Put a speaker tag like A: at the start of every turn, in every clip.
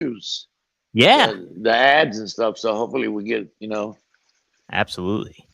A: use
B: Yeah,
A: the ads and stuff. So hopefully we get.
B: absolutely.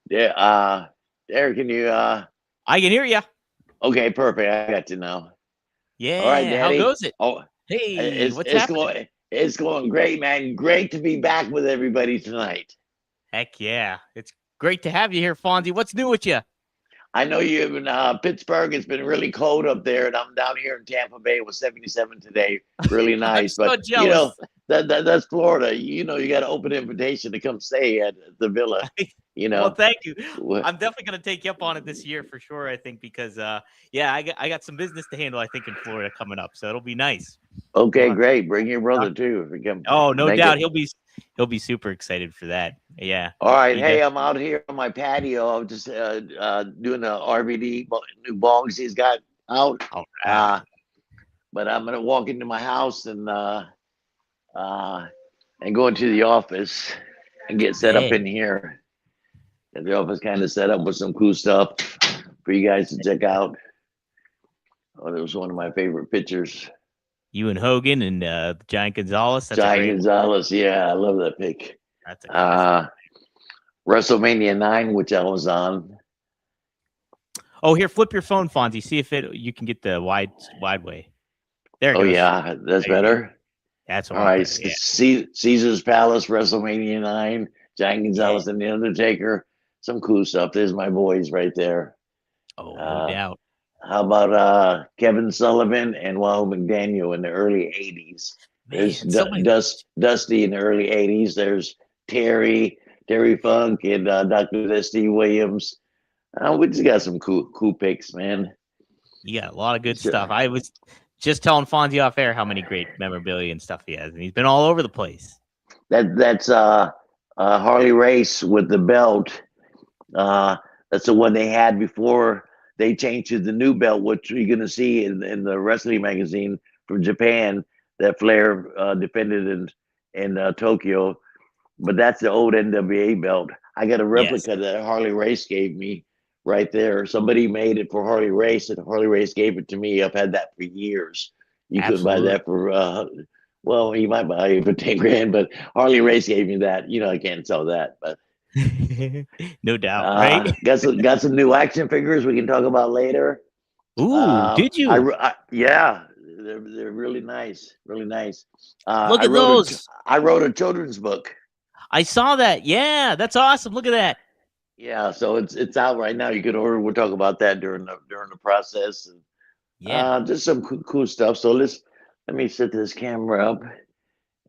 A: Yeah. Derek, can you?
B: I can hear you.
A: Okay, perfect. I got you now. All right,
B: Yeah, how
A: Daddy.
B: goes it?
A: Oh,
B: Hey,
A: it's
B: what's
A: it's
B: happening?
A: going it's going great, man. Great to be back with everybody tonight.
B: Heck yeah, it's great to have you here, Fonzie. What's new with you?
A: I know you in Pittsburgh. It's been really cold up there, and I'm down here in Tampa Bay. It was 77 today. Really
B: I'm
A: nice,
B: so
A: but you know
B: jealous.
A: that's Florida. You got an open invitation to come stay at the villa. You
B: Well,
A: know,
B: thank you. I'm definitely gonna take you up on it this year for sure. I think because yeah, I got some business to handle. I think in Florida coming up, so it'll be nice. We'll
A: okay,
B: have to
A: great. Bring your
B: talk.
A: brother too if you can
B: Oh, no
A: make
B: doubt
A: it.
B: he'll be super excited for that. Yeah,
A: All right,
B: he
A: hey,
B: does.
A: I'm out here on my patio. I'm just doing the RVD new bongs he's got out.
B: All
A: Uh,
B: right.
A: but I'm gonna walk into my house uh, and go into the office and get set up
B: Yeah.
A: in here. And the office kind of set up with some cool stuff for you guys to check out. Oh, that was one of my favorite pictures.
B: You and Hogan and Giant Gonzalez. That's a
A: Giant
B: great one.
A: Gonzalez, yeah, I love that pic.
B: That's a classic.
A: Uh, WrestleMania 9, which I was on.
B: Oh, here, flip your phone, Fonzie. See if it you can get the wide way. There it
A: Oh
B: goes.
A: yeah, that's
B: There you go.
A: better.
B: That's a
A: All
B: lot
A: right,
B: better. Yeah.
A: Caesar's Palace, WrestleMania 9, Giant
B: Yeah.
A: Gonzalez and The Undertaker. Some cool stuff. There's my boys right there.
B: Oh, no
A: Uh,
B: doubt.
A: how about Kevin Sullivan and Wild McDaniel in the early 80s? There's
B: Man, so many.
A: Dusty in the early '80s. There's Terry Funk, and Dr. Dusty Williams. We just got some cool picks, man.
B: You got a lot of good
A: Sure.
B: stuff. I was just telling Fonzie off air how many great memorabilia and stuff he has, and he's been all over the place.
A: That's Harley Race with the belt. That's the one they had before they changed to the new belt, which you're gonna see in the wrestling magazine from Japan that Flair defended in Tokyo. But that's the old NWA belt. I got a replica that Harley Race gave me right there. Somebody made it for Harley Race, and Harley Race gave it to me. I've had that for years. You couldn't buy that for well, you might buy it for 10 grand, but Harley Race gave me that. I can't sell that, but
B: no doubt, right?
A: Got some new action figures we can talk about later.
B: Ooh, did you?
A: Yeah, they're really nice, really nice.
B: Look at those.
A: I wrote a children's book.
B: I saw that. Yeah, that's awesome. Look at that.
A: Yeah, so it's out right now. You can order. We'll talk about that during the process. And, just some cool stuff. So let me set this camera up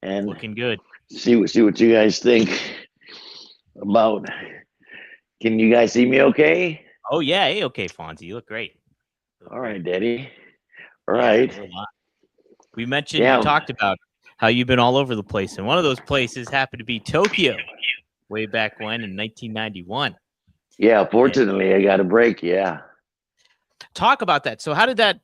A: and
B: looking good.
A: See what you guys think about. Can you guys see me okay?
B: Oh yeah, hey, okay, Fonzie, you look great.
A: All right, Daddy. All right.
B: We mentioned you talked about how you've been all over the place, and one of those places happened to be Tokyo, way back when in 1991.
A: Yeah, fortunately, I got a break. Yeah.
B: Talk about that. So how did that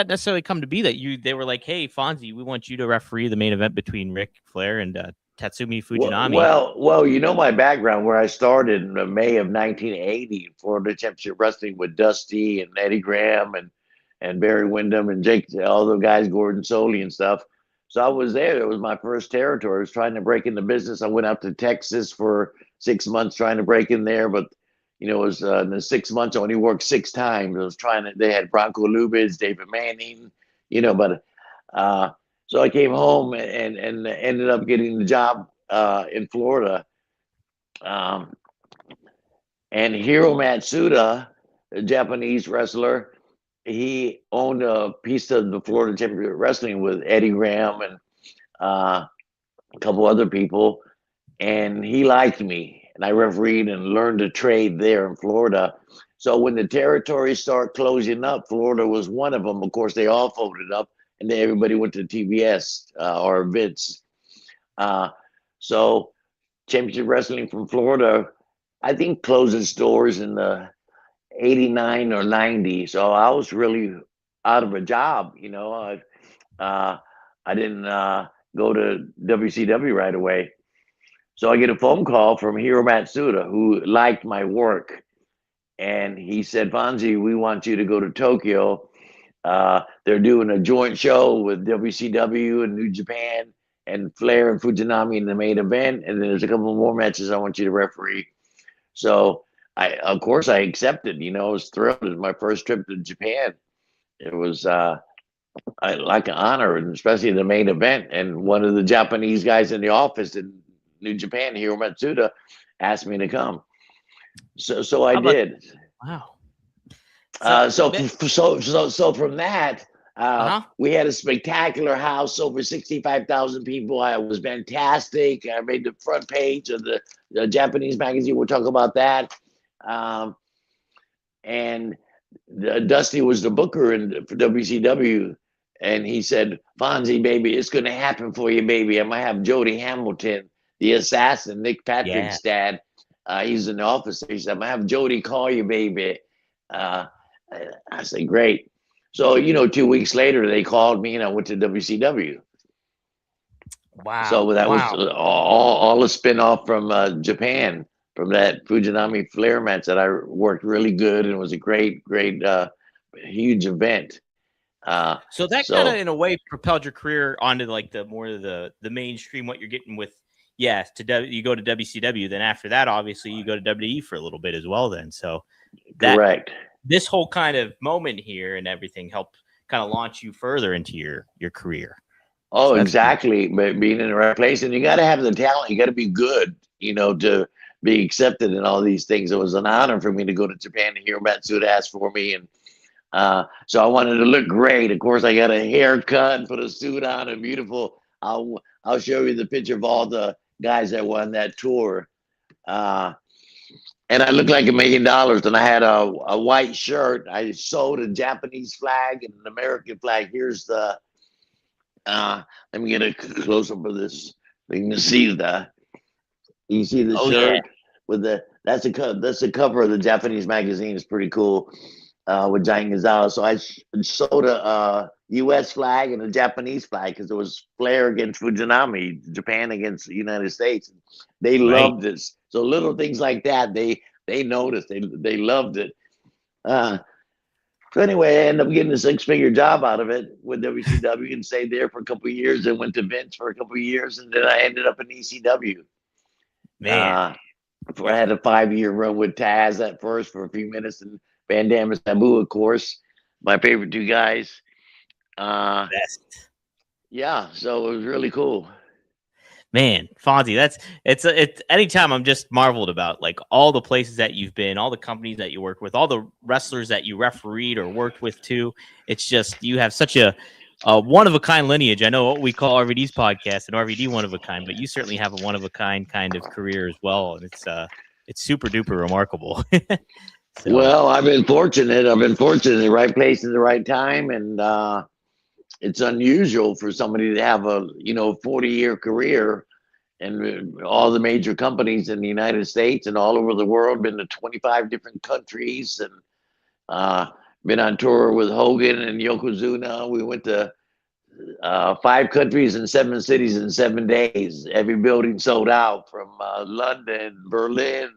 B: necessarily come to be that they were like, hey, Fonzie, we want you to referee the main event between Ric Flair and Tatsumi Fujinami?
A: Well, my background where I started in May of 1980, Florida Championship Wrestling with Dusty and Eddie Graham and Barry Windham and Jake, all the guys, Gordon Soley and stuff. So I was there. It was my first territory. I was trying to break into business. I went out to Texas for 6 months trying to break in there, but it was in the 6 months I only worked 6 times. I was they had Bronco Lubitz, David Manning, but so I came home and ended up getting the job in Florida. And Hiro Matsuda, a Japanese wrestler, he owned a piece of the Florida Championship Wrestling with Eddie Graham and a couple other people. And he liked me. And I refereed and learned to trade there in Florida. So when the territories start closing up, Florida was one of them. Of course, they all folded up. And then everybody went to TBS or Vince. So Championship Wrestling from Florida, I think closed its doors in the 89 or 90. So I was really out of a job. I didn't go to WCW right away. So I get a phone call from Hiro Matsuda, who liked my work. And he said, Fonzie, we want you to go to Tokyo. They're doing a joint show with WCW and New Japan and Flair and Fujinami in the main event. And then there's a couple more matches I want you to referee. So of course I accepted, I was thrilled. It was my first trip to Japan. It was like an honor, and especially the main event. And one of the Japanese guys in the office in New Japan, Hiro Matsuda, asked me to come. So I did.
B: Wow.
A: So from that, we had a spectacular house, over 65,000 people. I was fantastic. I made the front page of the Japanese magazine. We'll talk about that. And Dusty was the booker for WCW. And he said, Fonzie, baby, it's going to happen for you, baby. I might have Jody Hamilton, the assassin, Nick Patrick's dad. He's in the office. He said, I'm going to have Jody call you, baby. I said, great. So, 2 weeks later, they called me and I went to WCW.
B: Wow.
A: So that was all a spinoff from Japan, from that Fujinami Flair match that I worked really good, and it was a great, huge event.
B: So that kind of, in a way, propelled your career onto like the mainstream, what you're getting with, you go to WCW. Then after that, obviously, you go to WWE for a little bit as well then. So
A: correct.
B: This whole kind of moment here and everything helped kind of launch you further into your career.
A: Oh, so exactly. But being in the right place, and you got to have the talent. You got to be good, to be accepted in all these things. It was an honor for me to go to Japan to hear Matsuda ask for me. And so I wanted to look great. Of course, I got a haircut and put a suit on and beautiful. I'll show you the picture of all the guys that won that tour. Uh, and I looked like $1 million, and I had a white shirt. I sewed a Japanese flag and an American flag. Here's the let me get a close up of this. You can see you see the
B: Oh yeah,
A: shirt with that's the cover of the Japanese magazine. It's pretty cool. With Giant Gonzalez. So I sewed a U.S. flag and a Japanese flag because it was Flair against Fujinami, Japan against the United States. They
B: right.
A: loved this. So little things like that, they noticed. They loved it. Uh, so anyway, I ended up getting a 6-figure job out of it with WCW and stayed there for a couple of years and went to Vince for a couple of years. And then I ended up in ECW.
B: Man.
A: I had a 5-year run with Taz at first for a few minutes and Van Dam and Sabu, of course, my favorite two guys.
B: Best.
A: Yeah, so it was really cool.
B: Man, Fonzie, it's anytime I'm just marveled about like all the places that you've been, all the companies that you work with, all the wrestlers that you refereed or worked with too. It's just you have such a one of a kind lineage. I know what we call RVD's podcast and RVD one of a kind, but you certainly have a one of a kind of career as well, and it's super duper remarkable. So.
A: Well, I've been fortunate. I've been fortunate in the right place at the right time, and it's unusual for somebody to have a 40-year career and all the major companies in the United States and all over the world. Been to 25 different countries and been on tour with Hogan and Yokozuna. We went to 5 countries and 7 cities in 7 days. Every building sold out from London, Berlin,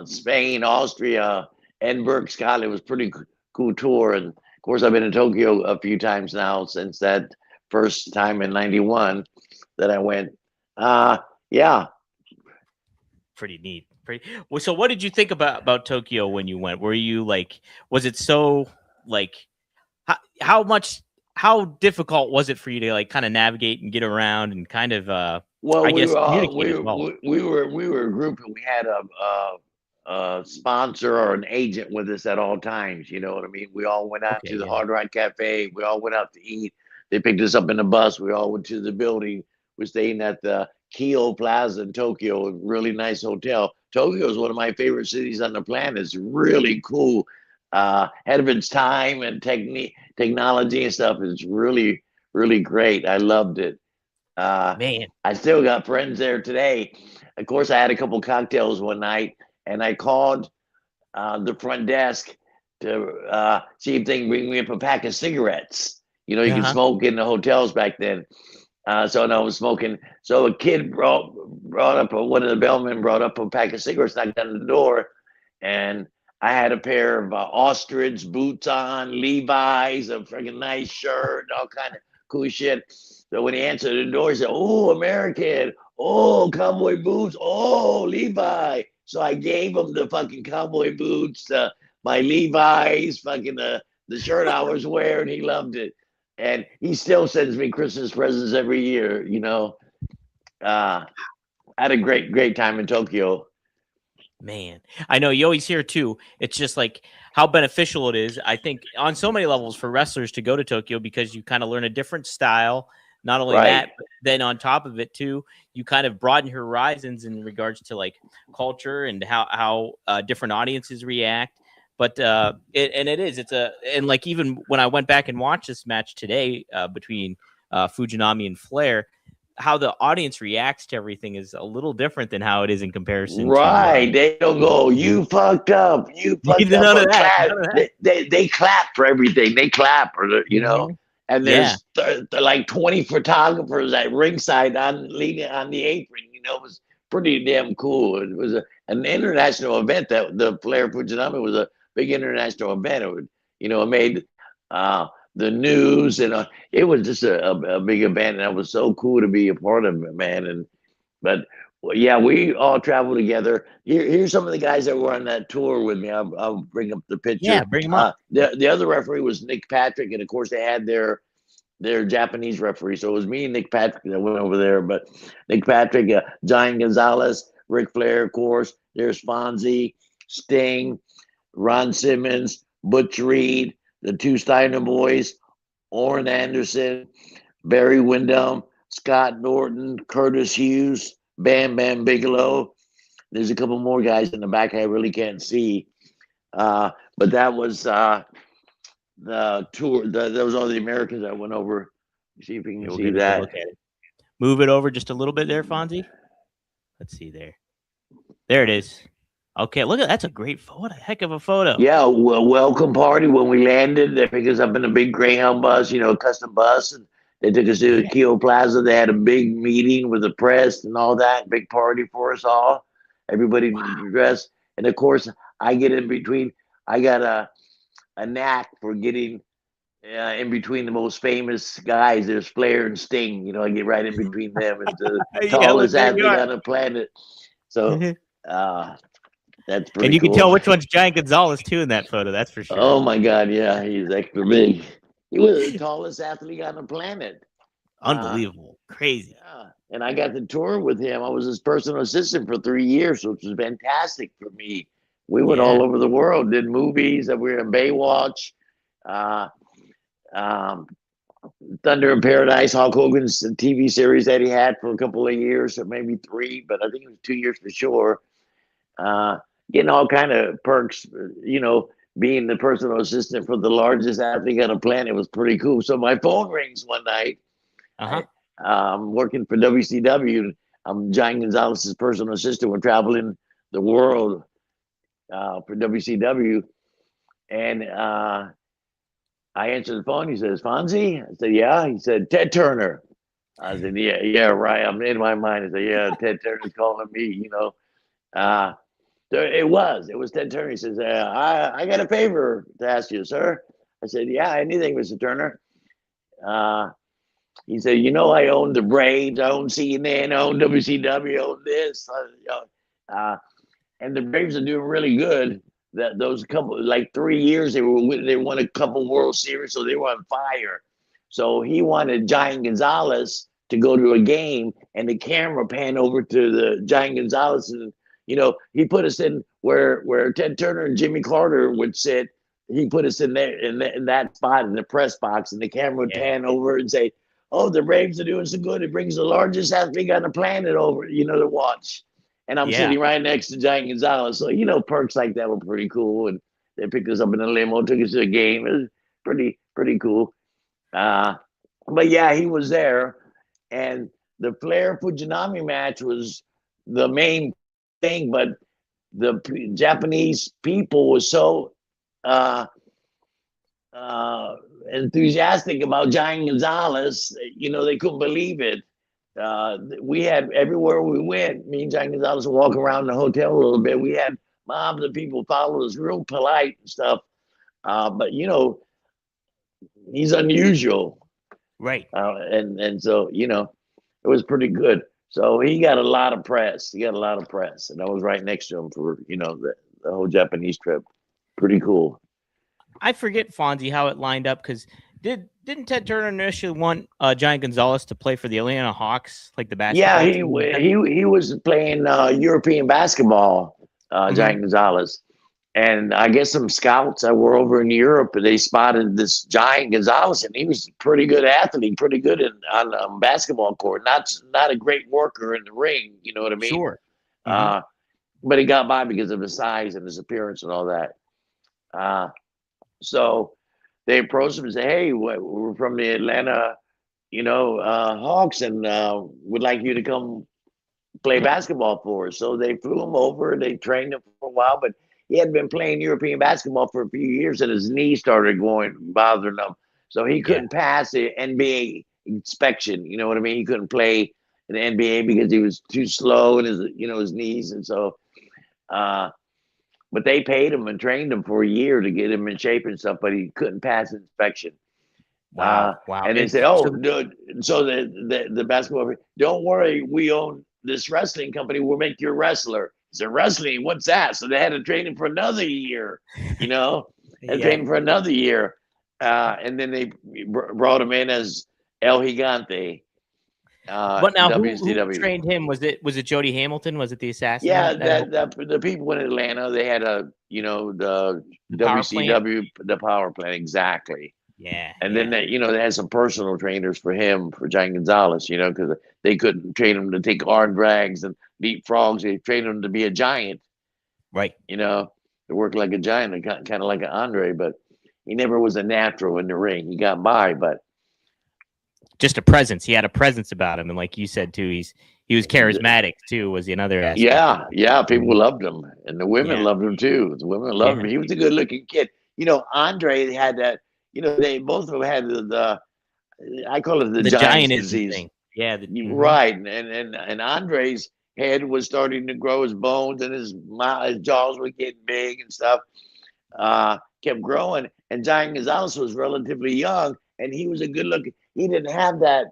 A: Spain, Austria, Edinburgh, Scotland. It was a pretty cool tour. And of course, I've been to Tokyo a few times now since that first time in '91 that I went. Yeah.
B: Pretty neat. Well, so what did you think about Tokyo when you went? Were you like, was it so like, how difficult was it for you to like kind of navigate and get around and kind of,
A: well,
B: I guess, communicate as well?
A: We were a group and we had a sponsor or an agent with us at all times. You know what I mean? We all went out
B: Okay,
A: to the
B: yeah.
A: Hard Rock Cafe. We all went out to eat. They picked us up in the bus. We all went to the building. We're staying at the Kyoto Plaza in Tokyo, a really nice hotel. Tokyo is one of my favorite cities on the planet. It's really cool, ahead of its time and technology and stuff. It's really, really great. I loved it.
B: Man.
A: I still got friends there today. Of course, I had a couple cocktails one night, and I called the front desk to see if they can bring me up a pack of cigarettes. You know, you could smoke in the hotels back then. So I was smoking. So a kid brought up one of the bellmen brought up a pack of cigarettes, knocked on the door, and I had a pair of ostrich boots on, Levi's, a freaking nice shirt, all kind of cool shit. So when he answered the door, he said, "Oh, American, oh, cowboy boots, oh, Levi." So I gave him the fucking cowboy boots, my Levi's, fucking the shirt I was wearing. He loved it. And he still sends me Christmas presents every year. I had a great time in Tokyo.
B: Man, I know you always hear too. It's just like how beneficial it is. I think on so many levels for wrestlers to go to Tokyo because you kind of learn a different style. Not only that, but then on top of it too, you kind of broaden your horizons in regards to like culture and how different audiences react. But and like even when I went back and watched this match today between Fujinami and Flair, how the audience reacts to everything is a little different than how it is in comparison
A: to they don't go, "You fucked up, you fucked up," or clap. They clap for everything. They clap, or and there's like 20 photographers at ringside leaning on the apron. It was pretty damn cool. It was an international event. That the Flair Fujinami was a big international event. It made the news, and it was just a big event, and that was so cool to be a part of it, man. But yeah, we all traveled together. Here's some of the guys that were on that tour with me. I'll bring up the picture.
B: Yeah, bring them up.
A: The other referee was Nick Patrick, and of course they had their Japanese referee. So it was me and Nick Patrick that went over there. But Nick Patrick, Giant Gonzalez, Ric Flair, of course. There's Fonzie, Sting, Ron Simmons, Butch Reed, the two Steiner boys, Orrin Anderson, Barry Windham, Scott Norton, Curtis Hughes, Bam Bam Bigelow. There's a couple more guys in the back I really can't see. But that was the tour. Those are the Americans that went over. See if you can see that.
B: Look at it. Move it over just a little bit there, Fonzie. Let's see there. There it is. Okay, look at that's a great photo. What a heck of a photo.
A: Yeah, well, welcome party when we landed. They picked us up in a big Greyhound bus, custom bus, and they took us to the Keo Plaza. They had a big meeting with the press and all that. Big party for us all. Everybody dressed, and of course, I get in between. I got a knack for getting in between the most famous guys. There's Flair and Sting. I get right in between them. It's the tallest athlete on the planet. So that's pretty
B: and you
A: cool.
B: can tell which one's Giant Gonzalez too in that photo. That's for sure.
A: Oh my God, yeah, he's extra big. He was the tallest athlete on the planet.
B: Unbelievable, crazy.
A: Yeah, and I got to tour with him. I was his personal assistant for 3 years, which was fantastic for me. We went all over the world, did movies. We were in Baywatch, Thunder in Paradise, Hulk Hogan's TV series that he had for a couple of years, or maybe 3, but I think it was 2 years for sure. Getting all kind of perks, being the personal assistant for the largest athlete on the planet was pretty cool. So my phone rings one night. I'm working for WCW. I'm Giant Gonzalez's personal assistant. We're traveling the world for WCW. And I answered the phone. He says, Fonzie? I said, yeah. He said, Ted Turner. I said, yeah, right. I'm in my mind. I said, yeah, Ted Turner's calling me, It was Ted Turner. He says, I got a favor to ask you, sir. I said, yeah, anything, Mr. Turner. He said, I own the Braves, I own CNN, I own WCW, I own this. And the Braves are doing really good. Those couple, like 3 years, they won a couple World Series, so they were on fire. So he wanted Giant Gonzalez to go to a game, and the camera panned over to the Giant Gonzalez, and he put us in where Ted Turner and Jimmy Carter would sit. He put us in there in that spot in the press box, and the camera would pan over and say, "Oh, the Braves are doing so good. It brings the largest athlete on the planet over, to watch." And I'm sitting right next to Giant Gonzalez, so perks like that were pretty cool. And they picked us up in a limo, took us to a game. It was pretty cool. But yeah, he was there, and the Flair Fujinami match was the main thing, but the Japanese people were so enthusiastic about Giant Gonzalez, they couldn't believe it. We had everywhere we went, me and Giant Gonzalez would walk around the hotel a little bit. We had mobs of people follow us, real polite and stuff. But he's unusual,
B: right?
A: And so it was pretty good. So he got a lot of press. And I was right next to him for the whole Japanese trip. Pretty cool.
B: I forget, Fonzie, how it lined up, because didn't Ted Turner initially want Giant Gonzalez to play for the Atlanta Hawks, like the basketball
A: team? He was playing European basketball, Giant Gonzalez. And I guess some scouts that were over in Europe, they spotted this Giant Gonzalez, and he was a pretty good athlete, pretty good on basketball court. Not a great worker in the ring, you know what I mean?
B: Sure.
A: But he got by because of his size and his appearance and all that. So they approached him and said, "Hey, we're from the Atlanta, Hawks, and would like you to come play basketball for us." So they flew him over. They trained him for a while, but he had been playing European basketball for a few years, and his knee started bothering him. So he couldn't pass the NBA inspection. You know what I mean? He couldn't play in the NBA because he was too slow in his knees, and so. But they paid him and trained him for a year to get him in shape and stuff, but he couldn't pass inspection.
B: Wow.
A: And they said, "Oh, dude, so the basketball, don't worry, we own this wrestling company. We'll make you a wrestler." He said, "Wrestling, what's that?" So they had to train him for another year, and train him for another year. And then they brought him in as El Gigante.
B: But now, who trained him? Was it Jody Hamilton? Was it the assassin?
A: Yeah, the people in Atlanta, they had the WCW, the power plant, exactly.
B: Yeah.
A: And then they, they had some personal trainers for him, for Giant Gonzalez, because they couldn't train him to take arm drags and beat frogs. They trained him to be a giant,
B: right?
A: To work like a giant, kind of like an Andre, but he never was a natural in the ring. He got by, but
B: just a presence. He had a presence about him, and like you said too, he was charismatic too. Was another aspect?
A: Yeah. People loved him, and the women loved him too. The women loved him. He was a good-looking kid. Andre had that. They both of them had the I call it the giant's disease.
B: Thing. Yeah,
A: right. And Andre's head was starting to grow, his bones and his jaws were getting big and stuff. Kept growing, and Giant Gonzalez was relatively young, and he was a good looking. He didn't have that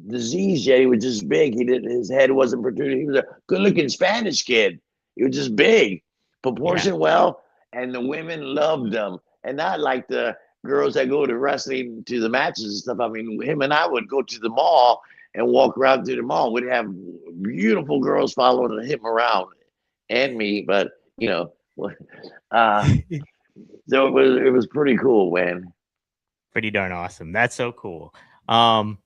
A: disease yet. He was just big. His head wasn't protruding. He was a good looking Spanish kid. He was just big, proportioned well, and the women loved him. And not like the girls that go to wrestling to the matches and stuff. I mean, him and I would go to the mall and walk around to the mall. We'd have beautiful girls following him around, and me. But so it was pretty cool, man.
B: Pretty darn awesome. That's so cool. There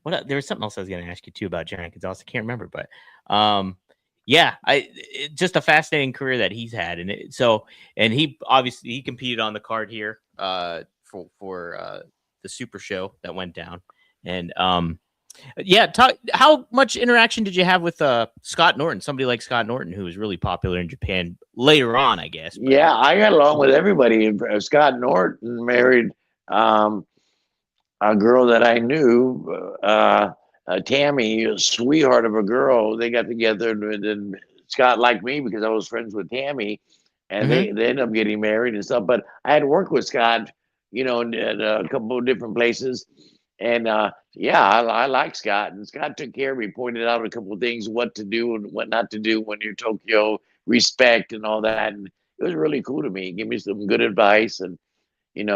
B: was something else I was going to ask you too about Giant Gonzalez. I can't remember, but just a fascinating career that he's had, and he obviously competed on the card here for the Super Show that went down, and how much interaction did you have with Scott Norton? Somebody like Scott Norton, who was really popular in Japan later on, I guess.
A: But. Yeah, I got along with everybody. Scott Norton married a girl that I knew, Tammy, a sweetheart of a girl. They got together, and then Scott liked me because I was friends with Tammy, and they ended up getting married and stuff. But I had worked with Scott, in a couple of different places. And I like Scott, and Scott took care of me, pointed out a couple of things, what to do and what not to do when you're Tokyo, respect and all that. And it was really cool to me. He gave me some good advice, and he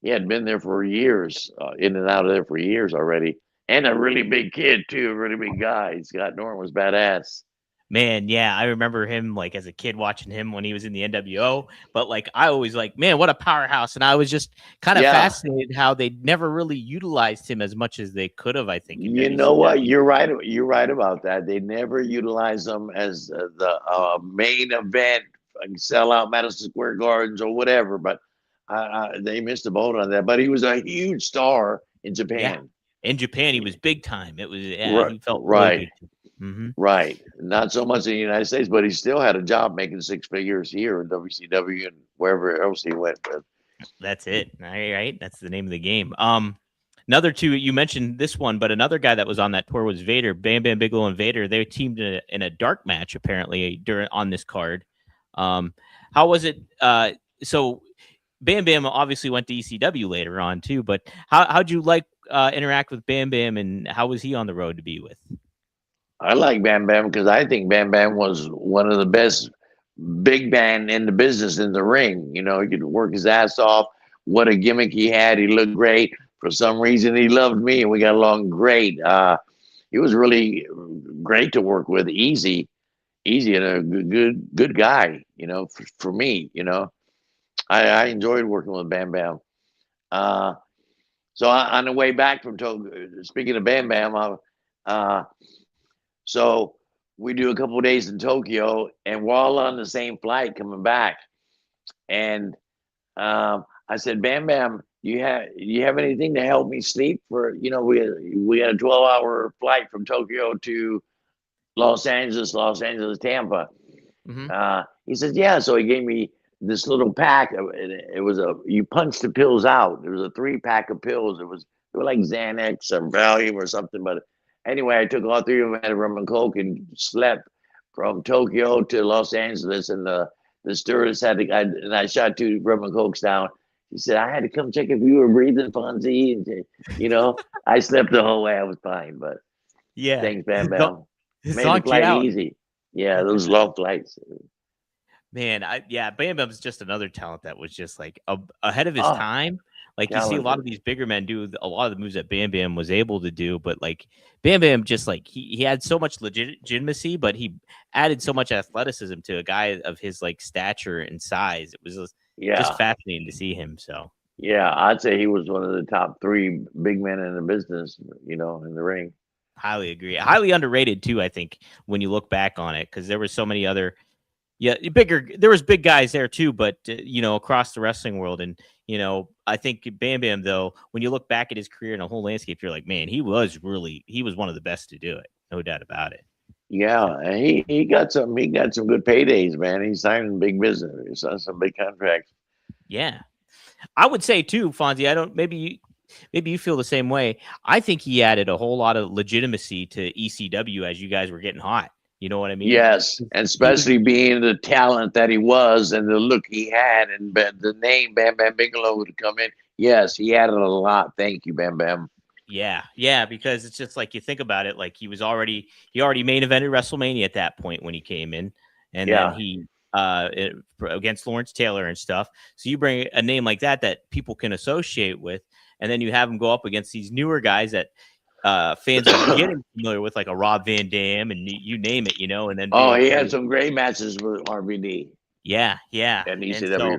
A: had been there for years, in and out of there for years already, and a really big kid too, a really big guy. Scott Norton was badass.
B: Man, yeah, I remember him like as a kid watching him when he was in the NWO. But like I always man, what a powerhouse! And I was just kind of fascinated how they never really utilized him as much as they could have. I think.
A: You know what? You're right. You're right about that. They never utilized him as the main event, sell out Madison Square Gardens or whatever. But they missed the boat on that. But he was a huge star in Japan.
B: Yeah. In Japan, he was big time. It was he felt
A: right.
B: Really good.
A: Right. Not so much in the United States, but he still had a job making 6 figures here in WCW and wherever else he went with.
B: That's it. All right. That's the name of the game. Another two, you mentioned this one, but another guy that was on that tour was Vader. Bam Bam Bigelow and Vader. They teamed in a dark match apparently on this card. How was it? So Bam Bam obviously went to ECW later on too, but how'd you interact with Bam Bam, and how was he on the road to be with?
A: I like Bam Bam because I think Bam Bam was one of the best big man in the business in the ring. He could work his ass off. What a gimmick he had. He looked great. For some reason, he loved me, and we got along great. He was really great to work with. Easy, and a good guy. For me, I enjoyed working with Bam Bam. So on the way back from Tokyo, speaking of Bam Bam, so we do a couple of days in Tokyo, and we're all on the same flight coming back. And I said, Bam Bam, you have anything to help me sleep? For we had a 12-hour flight from Tokyo to Los Angeles, Tampa. He said, yeah. So he gave me this little pack. It was you punch the pills out. There was a 3-pack of pills. They were like Xanax or Valium or something, but. Anyway, I took all 3 of them, had a rum and coke, and slept from Tokyo to Los Angeles. And the stewardess and I shot 2 rum and cokes down. She said, I had to come check if you were breathing, Fonzie. And, I slept the whole way. I was fine. But thanks, Bam Bam. Made the flight easy. Yeah, those long flights.
B: Man, Bam Bam's just another talent that was just like ahead of his time. Like you see a lot of these bigger men do a lot of the moves that Bam Bam was able to do, but like Bam Bam just like he had so much legitimacy, but he added so much athleticism to a guy of his like stature and size. It was just fascinating to see him. So
A: Yeah, I'd say he was one of the top three big men in the business, in the ring.
B: Highly agree. Highly underrated too, I think, when you look back on it, because there were so many other there was big guys there too, but across the wrestling world. And I think Bam Bam, though, when you look back at his career and the whole landscape, you're like, man, he was one of the best to do it, no doubt about it.
A: Yeah,
B: So,
A: and he got some good paydays, man. He signed big business. He signed some big contracts.
B: yeah, I would say too, Fonzie. I don't maybe you feel the same way. I think he added a whole lot of legitimacy to ECW as you guys were getting hot. You know what I mean?
A: Yes, and
B: He was
A: especially being the talent that he was and the look he had, and the name Bam Bam Bigelow would come in. Yes, he added a lot. Thank you, Bam Bam.
B: Yeah, because it's just like you think about it, like he already main evented WrestleMania at that point when he came in, and then
A: Yeah,
B: he against Lawrence Taylor and stuff. So you bring a name like that people can associate with, and then you have him go up against these newer guys that fans are getting familiar with, like a Rob Van Dam and you name it, and then being
A: oh,
B: able
A: he
B: to
A: had some great matches with RVD
B: yeah,
A: and
B: and
A: ECW.
B: so.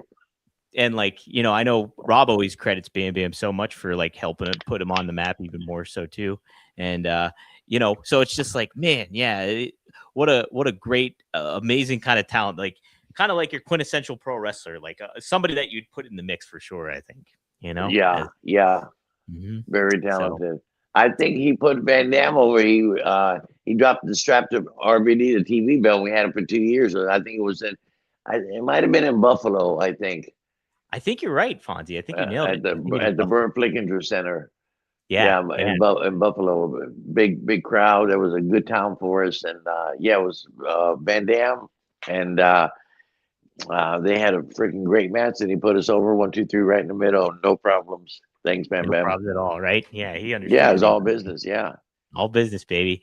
B: And like, I know Rob always credits Bam Bam so much for like helping put him on the map even more so too. And so it's just like, man, yeah, what a great, amazing kind of talent. Like kind of like your quintessential pro wrestler, like somebody that you'd put in the mix for sure. I think,
A: Yeah, yeah,
B: Mhm.
A: very
B: So
A: talented. I think he put Van Dam over. He dropped the strap to RVD, the TV belt. We had it for 2 years. I think it was it might have been in Buffalo. I think
B: I think you're right, Fonzie. I think you nailed
A: at
B: it. I think it is
A: the
B: Buffalo.
A: Burt Flickinger Center.
B: Yeah,
A: Yeah,
B: yeah.
A: in Buffalo, big crowd. It was a good town for us, and yeah, it was Van Dam, and they had a freaking great match, and he put us over 1, 2, 3 right in the middle, no problems. Thanks, Bam
B: No
A: Bam.
B: problems at all, right? Yeah, he
A: Yeah,
B: understood
A: it
B: the
A: was
B: name.
A: all business. Yeah.
B: All business, baby.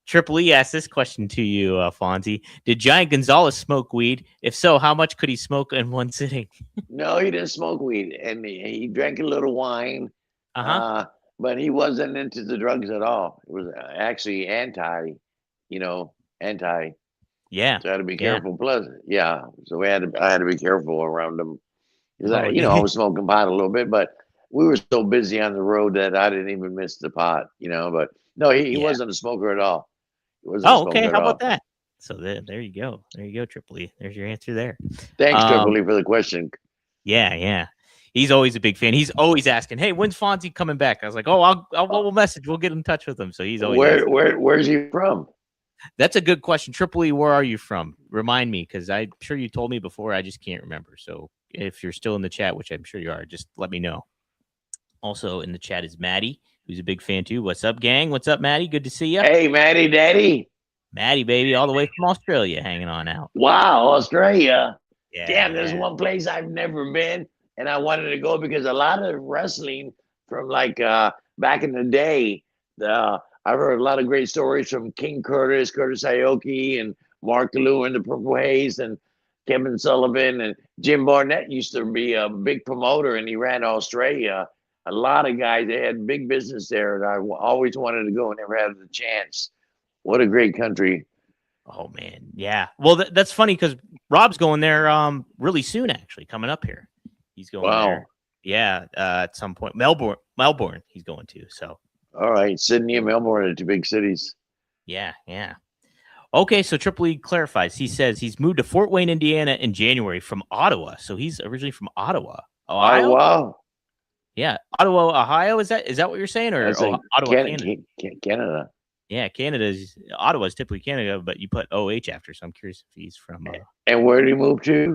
B: Triple E asked this question to you, Fonzie. Did Giant Gonzalez smoke weed? If so, how much could he smoke in one sitting?
A: No, he didn't smoke weed, and he drank a little wine,
B: Uh-huh.
A: uh, but he wasn't into the drugs at all. It was actually you know, anti.
B: Yeah.
A: So I had to be
B: Yeah.
A: careful. Plus, yeah, so I had to be careful around him because
B: Oh,
A: I was smoking pot a little bit, but we were so busy on the road that I didn't even miss the pot. But no, he
B: yeah.
A: wasn't a smoker at all. He wasn't a
B: Oh, okay.
A: smoker at
B: How about
A: all.
B: that? So there you go. There you go, Triple E. There's your answer there.
A: Thanks,
B: Um,
A: Triple E, for the question.
B: yeah. He's always a big fan. He's always asking, "Hey, when's Fonzie coming back?" I was like, "Oh, we'll message. We'll get in touch with him." So he's always asking.
A: Where's he from?
B: That's a good question. Triple E, where are you from? Remind me, because I'm sure you told me before. I just can't remember. So if you're still in the chat, which I'm sure you are, just let me know. Also in the chat is Maddie, who's a big fan too. What's up, gang? What's up, Maddie? Good to see you.
A: Hey, Matty Daddy.
B: Maddie, baby, all the way from Australia, hanging on out.
A: Wow, Australia. Damn, there's
B: Yeah.
A: one place I've never been, and I wanted to go because a lot of wrestling from like back in the day, I've heard a lot of great stories from King Curtis Aoki, and Mark Lou and the Purple Haze, and Kevin Sullivan, and Jim Barnett used to be a big promoter, and he ran Australia. A lot of guys, they had big business there, and I always wanted to go and never had the chance. What a great country.
B: Oh man, yeah. Well, that's funny because Rob's going there really soon, actually, coming up here. He's going there.
A: Wow.
B: Yeah, at some point. Melbourne, he's going to. So.
A: All right, Sydney and Melbourne are two big cities.
B: Yeah. Okay, so Triple E clarifies. He says he's moved to Fort Wayne, Indiana in January from Ottawa. So he's originally from Ottawa, Ohio.
A: Ottawa.
B: Yeah, Ottawa, Ohio. Is that what you're saying, or
A: That's like
B: Ottawa, Canada?
A: Canada.
B: Yeah, Ottawa is typically Canada, but you put OH after. So I'm curious if he's from.
A: And where did he move to?
B: He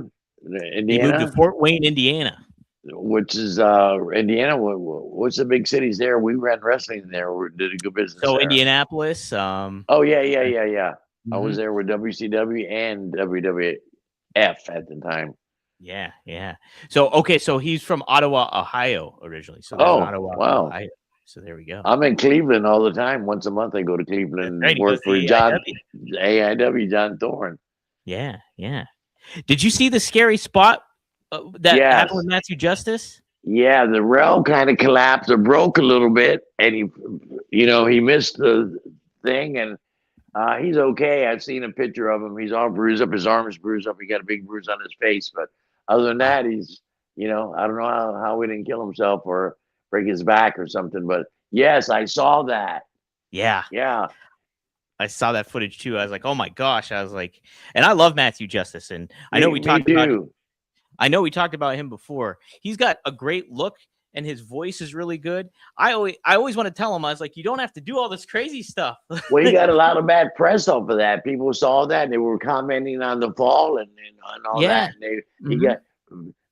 B: moved to
A: Indiana,
B: Fort Wayne, Indiana.
A: which is Indiana. What's the big cities there? We ran wrestling there. We did a good business
B: So
A: there.
B: Indianapolis.
A: Oh yeah. I
B: Mhm.
A: was there with WCW and WWF at the time.
B: Yeah. So okay, so he's from Ottawa, Ohio originally. So they're in
A: Oh
B: Ottawa,
A: wow.
B: Ohio. So there we go.
A: I'm in Cleveland all the time. Once a month, I go to
B: That's
A: Cleveland,
B: right. He goes
A: work
B: to
A: for
B: the
A: John
B: AIW.
A: AIW, John Thorne.
B: Yeah. Did you see the scary spot that happened with
A: Yes.
B: Matthew Justice?
A: Yeah, the rail kind of collapsed or broke a little bit, and he missed the thing, and he's okay. I've seen a picture of him. He's all bruised up. His arm's bruised up. He got a big bruise on his face, but other than
B: Oh,
A: that, he's You know, I don't know how he didn't kill himself or break his back or something, but yes, I saw that.
B: Yeah.
A: Yeah.
B: I saw that footage too. I was like, oh my gosh. I was like, and I love Matthew Justice. And I know
A: Me too.
B: I know we talked about him before. He's got a great look and his voice is really good. I always want to tell him, I was like, you don't have to do all this crazy stuff.
A: Well, he got a lot of bad press off of that. People saw that and they were commenting on the fall and all
B: Yeah.
A: that. And he got,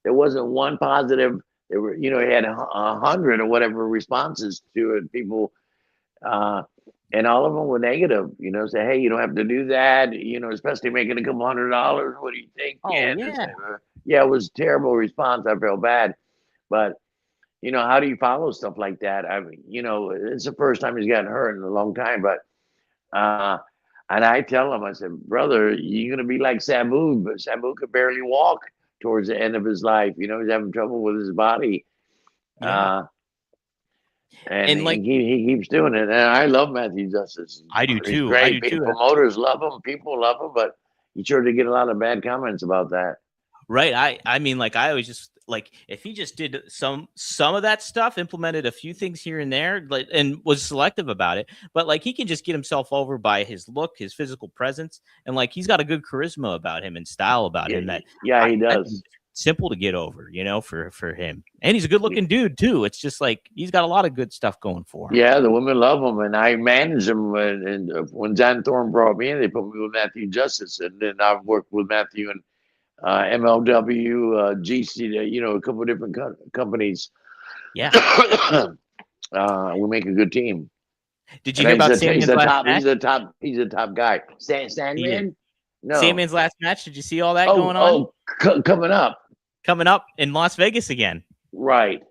A: there wasn't one positive. There were, you know, he had 100 or whatever responses to it. People, and all of them were negative. You know, say, hey, you don't have to do that. You know, especially making a couple $100. What do you think?
B: Oh yeah.
A: Yeah, it was a terrible response. I felt bad, but you know, how do you follow stuff like that? I mean, you know, it's the first time he's gotten hurt in a long time, but uh, and I tell him, I said, brother, you're gonna be like Sabu, but Sabu could barely walk towards the end of his life. You know, he's having trouble with his body.
B: Yeah.
A: And he keeps doing it. And I love Matthew Justice.
B: I do
A: He's
B: too.
A: great.
B: I do too.
A: Promoters love him, people love him, but you sure to get a lot of bad comments about that.
B: Right. I mean, like, I always just like, if he just did some of that stuff, implemented a few things here and there, like, and was selective about it, but like, he can just get himself over by his look, his physical presence, and like, he's got a good charisma about him and style about him that
A: he does.
B: Simple to get over, you know, for him. And he's a good looking dude too. It's just like, he's got a lot of good stuff going for him.
A: Yeah, the women love him, and I manage him. And when John Thorne brought me in, they put me with Matthew Justice, and then I've worked with Matthew and MLW, GC, you know, a couple of different companies.
B: Yeah.
A: We make a good team.
B: Did you hear about Sandman's last match?
A: He's a top guy. Sandman? No.
B: Sandman's last match. Did you see all that going on?
A: Coming up.
B: Coming up in Las Vegas again.
A: Right.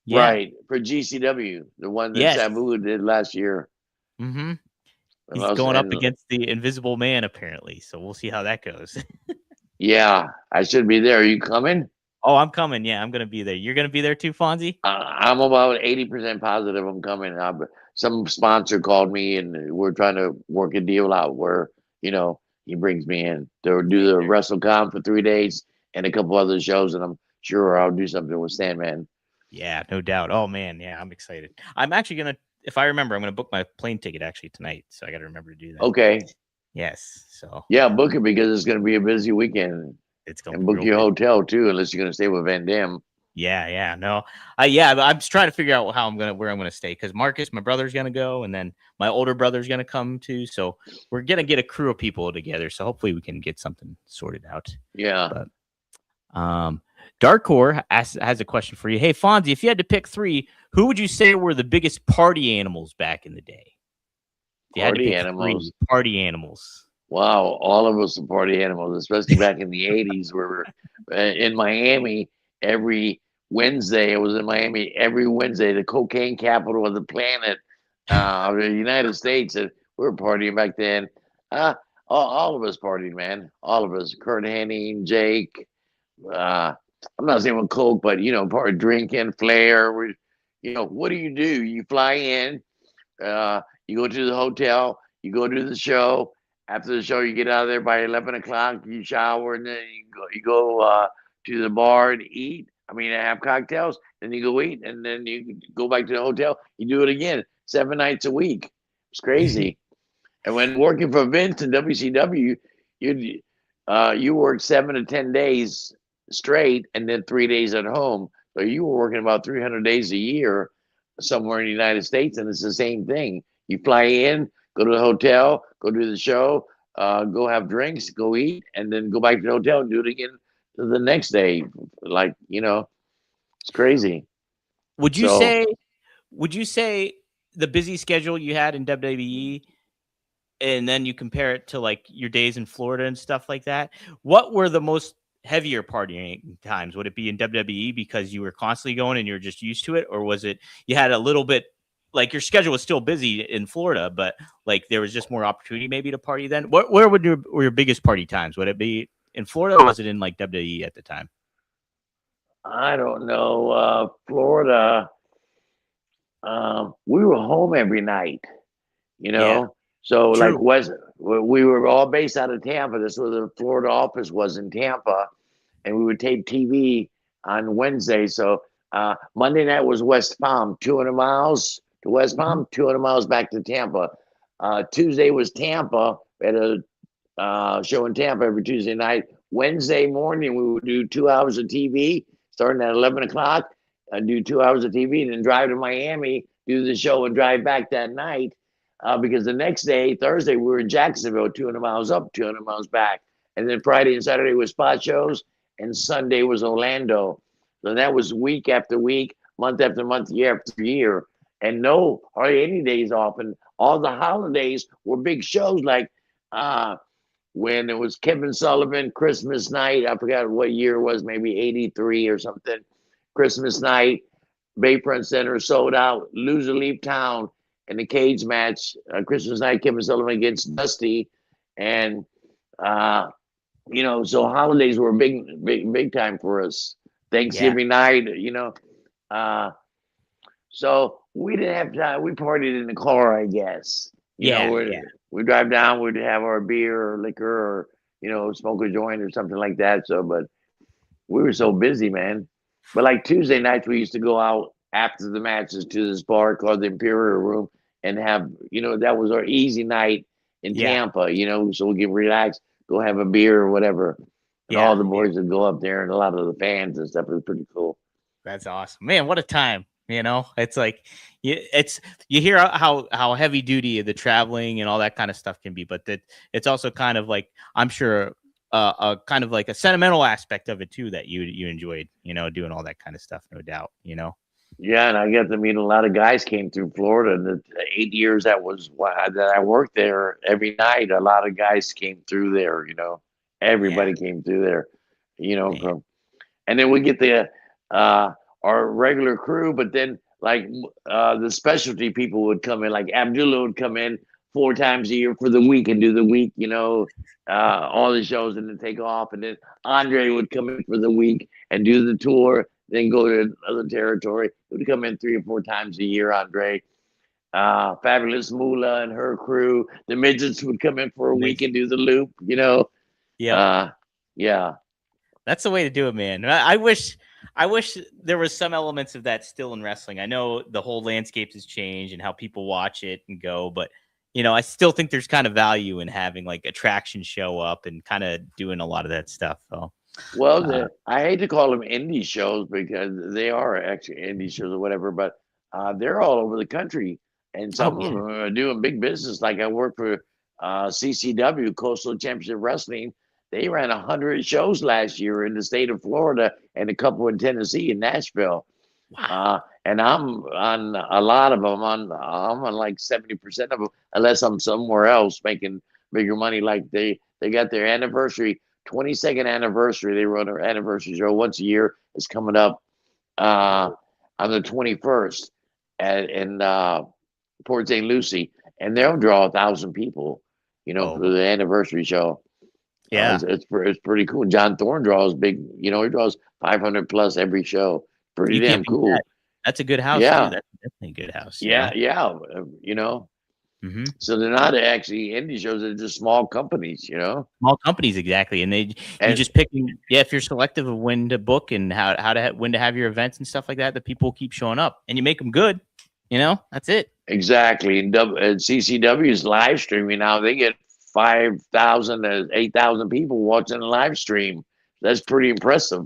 A: Yeah. Right. For GCW, the one that Sabu did last year.
B: Mm-hmm. He's going up against the Invisible Man, apparently. So we'll see how that goes.
A: Yeah, I should be there. Are you coming?
B: Oh, I'm coming. Yeah, I'm going to be there. You're going to be there too, Fonzie?
A: I'm about 80% positive I'm coming. Some sponsor called me, and we're trying to work a deal out where, you know, he brings me in to do the WrestleCon for 3 days and a couple other shows, and I'm sure I'll do something with Sandman.
B: Yeah, no doubt. Oh, man, yeah, I'm excited. I'm actually going to, if I remember, I'm going to book my plane ticket actually tonight, so I got to remember to do that.
A: Okay.
B: Yes. So
A: yeah, book it because it's going to be a busy weekend.
B: It's going
A: to book your hotel too, unless you're going to stay with Van Dam.
B: Yeah, no, I'm just trying to figure out where I'm gonna stay because Marcus, my brother's gonna go, and then my older brother's gonna come too. So we're gonna get a crew of people together. So hopefully we can get something sorted out.
A: Yeah.
B: But Darkcore has a question for you. Hey Fonzie, if you had to pick 3, who would you say were the biggest party animals back in the day?
A: Party animals.
B: Party animals.
A: Wow, all of us are party animals, especially back in the 80s. We were in Miami every Wednesday. I was in Miami every Wednesday, the cocaine capital of the planet, the United States. And we were partying back then. All of us partied, man. All of us. Kurt Hennig, Jake. I'm not saying with coke, but, you know, part drinking, Flair. You know, what do? You fly in, you go to the hotel, you go to the show. After the show, you get out of there by 11 o'clock. You shower, and then you go to the bar and eat. I mean, have cocktails. Then you go eat, and then you go back to the hotel. You do it again 7 nights a week. It's crazy. And when working for Vince and WCW, you worked 7 to 10 days straight, and then 3 days at home. So you were working about 300 days a year somewhere in the United States, and it's the same thing. You fly in, go to the hotel, go do the show, go have drinks, go eat, and then go back to the hotel and do it again the next day. Like, you know, it's crazy.
B: Would you say the busy schedule you had in WWE, and then you compare it to like your days in Florida and stuff like that, what were the most heavier partying times? Would it be in WWE because you were constantly going and you're just used to it? Or was it, you had a little bit, like your schedule was still busy in Florida, but like there was just more opportunity maybe to party then? Where were your biggest party times? Would it be in Florida, or was it in like WWE at the time?
A: I don't know. Florida, we were home every night, you know? Yeah. So true. Like we were all based out of Tampa. This was where the Florida office was, in Tampa. And we would tape TV on Wednesday. So Monday night was West Palm, 200 miles to West Palm, 200 miles back to Tampa. Tuesday was Tampa. We had a show in Tampa every Tuesday night. Wednesday morning, we would do 2 hours of TV starting at 11 o'clock. Do 2 hours of TV and then drive to Miami, do the show, and drive back that night. Because the next day, Thursday, we were in Jacksonville, 200 miles up, 200 miles back. And then Friday and Saturday was spot shows, and Sunday was Orlando. So that was week after week, month after month, year after year. And no, hardly any days off. And all the holidays were big shows like when it was Kevin Sullivan, Christmas night. I forgot what year it was, maybe 83 or something. Christmas night, Bayfront Center sold out. Loser Leave Town in the cage match. Christmas night, Kevin Sullivan against Dusty. And, so holidays were big time for us. Thanksgiving night, so we didn't have time. We partied in the car, I guess. We drive down, we'd have our beer or liquor or, smoke a joint or something like that. So, but we were so busy, man. But like Tuesday nights, we used to go out after the matches to this bar called the Imperial Room and have, that was our easy night in Tampa, so we get relaxed, go have a beer or whatever. And all the boys would go up there and a lot of the fans and stuff. It was pretty cool.
B: That's awesome, man. What a time. It's like you hear how heavy duty the traveling and all that kind of stuff can be, but that it's also kind of like, I'm sure, kind of like a sentimental aspect of it too, that you enjoyed, doing all that kind of stuff, no doubt,
A: Yeah, and I got to meet a lot of guys came through Florida. In the 8 years that I worked there, every night a lot of guys came through there. Everybody came through there. And then we get the our regular crew, but then like the specialty people would come in, like Abdullah would come in 4 times a year for the week and do the week, all the shows and then take off. And then Andre would come in for the week and do the tour, then go to another territory. He would come in 3 or 4 times a year, Andre. Fabulous Moolah and her crew. The midgets would come in for a week and do the loop, Yeah.
B: That's the way to do it, man. I wish there was some elements of that still in wrestling. I know the whole landscape has changed and how people watch it and go, but I still think there's kind of value in having like attractions show up and kind of doing a lot of that stuff. So,
A: well, I hate to call them indie shows because they are actually indie shows or whatever, but they're all over the country, and some of them are doing big business. Like I work for CCW, Coastal Championship Wrestling. They ran 100 shows last year in the state of Florida and a couple in Tennessee and Nashville. Wow. And I'm on a lot of them. I'm on like 70% of them, unless I'm somewhere else making bigger money. Like they got their anniversary, 22nd anniversary. They run their anniversary show once a year. It's coming up on the 21st in Port St. Lucie, and they'll draw 1,000 people, for the anniversary show.
B: Yeah,
A: it's pretty cool. John Thorne draws big. He draws 500 plus every show. Pretty damn cool.
B: That's a good house. Yeah, too. That's definitely a good house.
A: Yeah.
B: Mm-hmm.
A: So they're not actually indie shows; they're just small companies.
B: Small companies, exactly. And you just picking. Yeah, if you're selective of when to book and when to have your events and stuff like that, the people keep showing up, and you make them good. That's it.
A: Exactly. And CCW's live streaming now. They get 5,000 to 8,000 people watching the live stream. That's pretty impressive.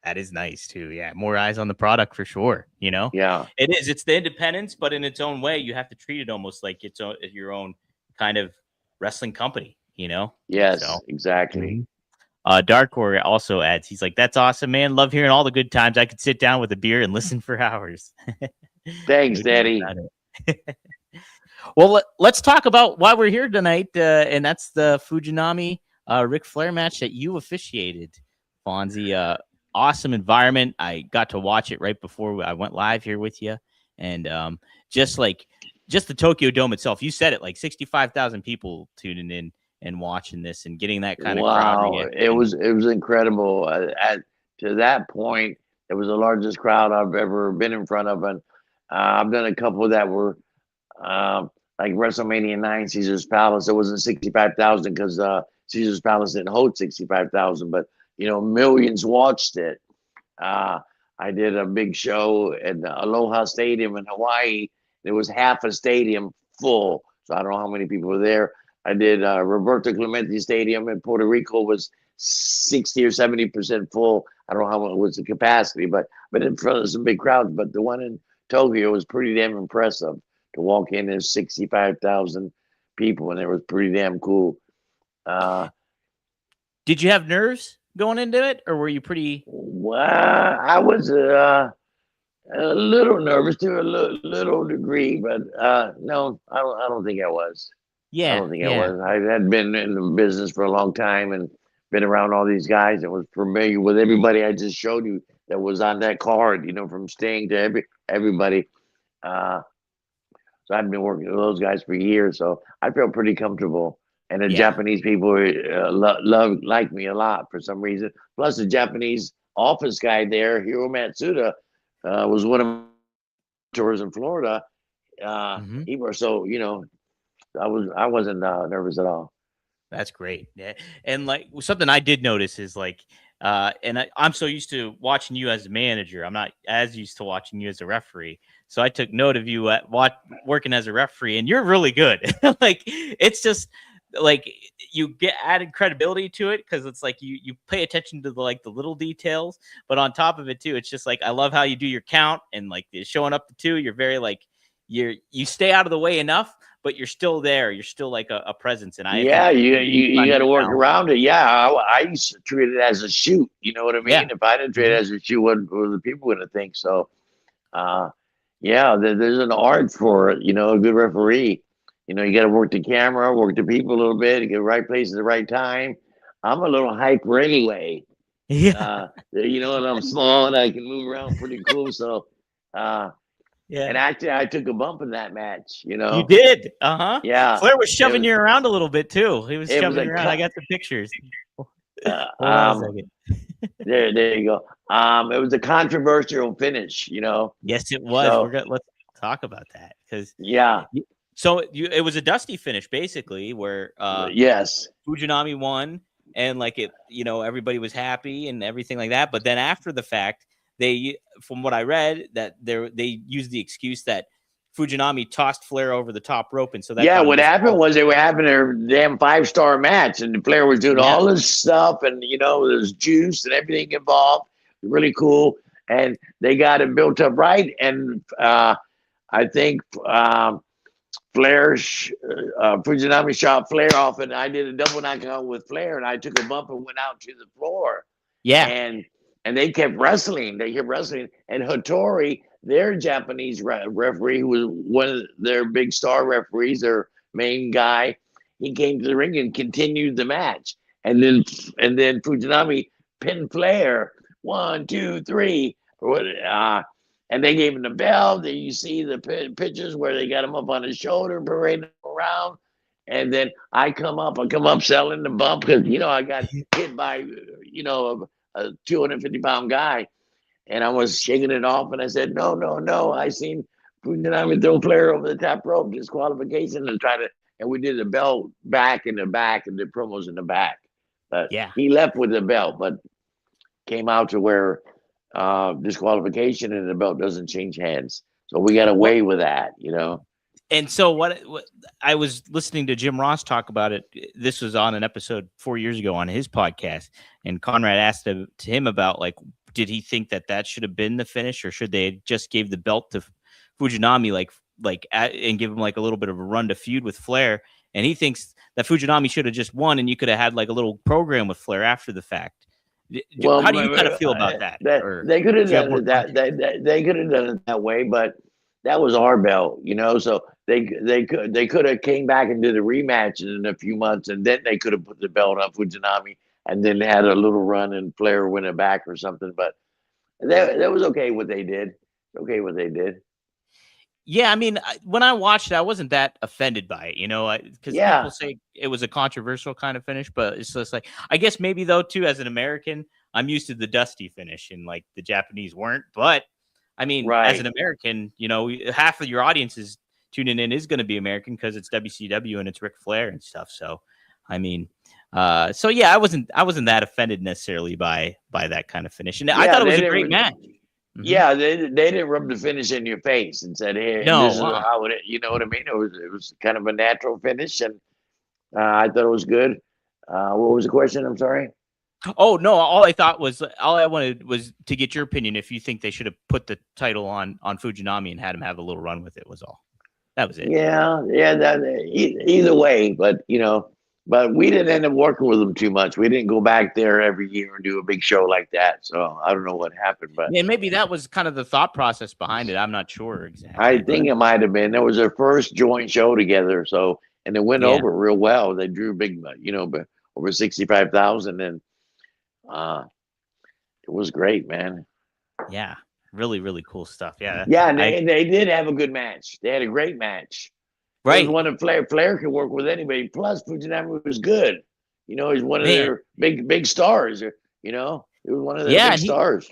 B: That is nice too. Yeah, more eyes on the product for sure.
A: Yeah,
B: it is. It's the independence, but in its own way, you have to treat it almost like it's your own kind of wrestling company.
A: Yes, so, exactly.
B: Darkcore also adds, he's like, "That's awesome, man. Love hearing all the good times. I could sit down with a beer and listen for hours."
A: Thanks, Daddy.
B: Well, let's talk about why we're here tonight, and that's the Fujinami Ric Flair match that you officiated, Fonzie. Awesome environment. I got to watch it right before I went live here with you, and just the Tokyo Dome itself. You said it, like 65,000 people tuning in and watching this and getting that kind of crowd.
A: Wow, it was incredible. To that point, it was the largest crowd I've ever been in front of, and I've done a couple that were like WrestleMania 9, Caesar's Palace. It wasn't 65,000 because Caesar's Palace didn't hold 65,000, but millions watched it. I did a big show at the Aloha Stadium in Hawaii. There was half a stadium full, so I don't know how many people were there. I did Roberto Clemente Stadium in Puerto Rico, was 60 or 70% full. I don't know how much was the capacity, but in front of some big crowds. But the one in Tokyo was pretty damn impressive. To walk in, there's 65,000 people, and it was pretty damn cool.
B: Did you have nerves going into it, or were you pretty?
A: Well, I was a little nervous to a little degree, but no, I don't think I was. I
B: Yeah,
A: don't think I
B: yeah.
A: was. I had been in the business for a long time and been around all these guys and was familiar with everybody I just showed you that was on that card. From Sting to everybody. So I've been working with those guys for years, so I felt pretty comfortable. And the
B: Yeah.
A: Japanese people like me a lot for some reason. Plus, the Japanese office guy there, Hiro Matsuda, was one of my tours in Florida. He was so I wasn't nervous at all.
B: That's great. Yeah. And like something I did notice is like, and I'm so used to watching you as a manager. I'm not as used to watching you as a referee. So I took note of you working as a referee, and you're really good. Like it's just like you get added credibility to it because it's like you pay attention to the little details, but on top of it too, it's just like I love how you do your count and like showing up to 2. You're very like you stay out of the way enough, but you're still there. You're still like a presence. And I
A: Yeah,
B: think
A: you got to work around it. Yeah, I used to treat it as a shoot. You know what I mean?
B: Yeah.
A: If I didn't treat it as a shoot, what were the people going to think? So, yeah, there's an art for it. A good referee. You got to work the camera, work the people a little bit, get the right place at the right time. I'm a little hyper anyway.
B: Yeah.
A: And I'm small and I can move around pretty cool. So,
B: Yeah.
A: and actually, I took a bump in that match.
B: You did.
A: Yeah.
B: Flair was shoving you around a little bit too. He was shoving you around. I got some pictures. Hold on a second.
A: there you go. It was a controversial finish.
B: Yes, it was.
A: So,
B: Let's talk about that because
A: yeah.
B: So it was a dusty finish basically, where
A: yes,
B: Fujinami won, and like it, everybody was happy and everything like that. But then after the fact, from what I read, that they used the excuse that Fujinami tossed Flair over the top rope, and so that
A: what happened was they were having their damn 5-star match, and the player was doing all this stuff, and there's juice and everything involved. Really cool, and they got it built up right, and I think Fujinami shot Flair off, and I did a double knockout with Flair, and I took a bump and went out to the floor.
B: Yeah,
A: and they kept wrestling. And Hattori, their Japanese referee, who was one of their big star referees, their main guy, he came to the ring and continued the match. And then Fujinami pinned Flair 1, 2, 3. And they gave him the belt. Then you see the pictures where they got him up on his shoulder, parading around. And then I come up selling the bump because I got hit by a 250-pound guy, and I was shaking it off, and I said, no, I seen Fujinami throw Flair over the top rope, disqualification, and we did the belt back in the back, and the promos in the back. But he left with the belt, but came out to where disqualification and the belt doesn't change hands. So we got away with that,
B: And so what I was listening to Jim Ross talk about it. This was on an episode 4 years ago on his podcast, and Conrad asked to him about like, did he think that should have been the finish, or should they just gave the belt to Fujinami and give him like a little bit of a run to feud with Flair? And he thinks that Fujinami should have just won, and you could have had like a little program with Flair after the fact. Well, how do you kind of feel about that?
A: They could have done it that they could have done it that way, but that was our belt, So they could have came back and did a rematch in a few months, and then they could have put the belt on Fujinami, and then had a little run and Flair win it back or something. But that was okay what they did.
B: Yeah, I mean, when I watched it, I wasn't that offended by it, because people say it was a controversial kind of finish, but it's just like, I guess maybe though too, as an American, I'm used to the dusty finish, and like the Japanese weren't. But I mean, as an American, half of your audience is tuning in is going to be American because it's WCW and it's Ric Flair and stuff. So, I mean, So yeah, I wasn't that offended necessarily by that kind of finish, and I
A: Yeah,
B: thought it was a great match.
A: Yeah, they didn't rub the finish in your face and said, "Hey, and this
B: No,
A: is how it." You know what I mean? It was kind of a natural finish, and I thought it was good. What was the question? I'm sorry.
B: Oh no! All I wanted was to get your opinion if you think they should have put the title on Fujinami and had him have a little run with it. Was all. That was it.
A: Yeah, yeah. Either way, but but we didn't end up working with them too much. We didn't go back there every year and do a big show like that. So I don't know what happened, but
B: and maybe that was kind of the thought process behind it. I'm not sure exactly.
A: I think it might have been. That was their first joint show together. So and it went over real well. They drew big, over 65,000, and it was great, man.
B: Yeah, really, really cool stuff. Yeah,
A: yeah, and they did have a good match. They had a great match. Right, it was one of Flair could work with anybody. Plus, Fujinami was good. He's one of their big stars. He was one of their big stars.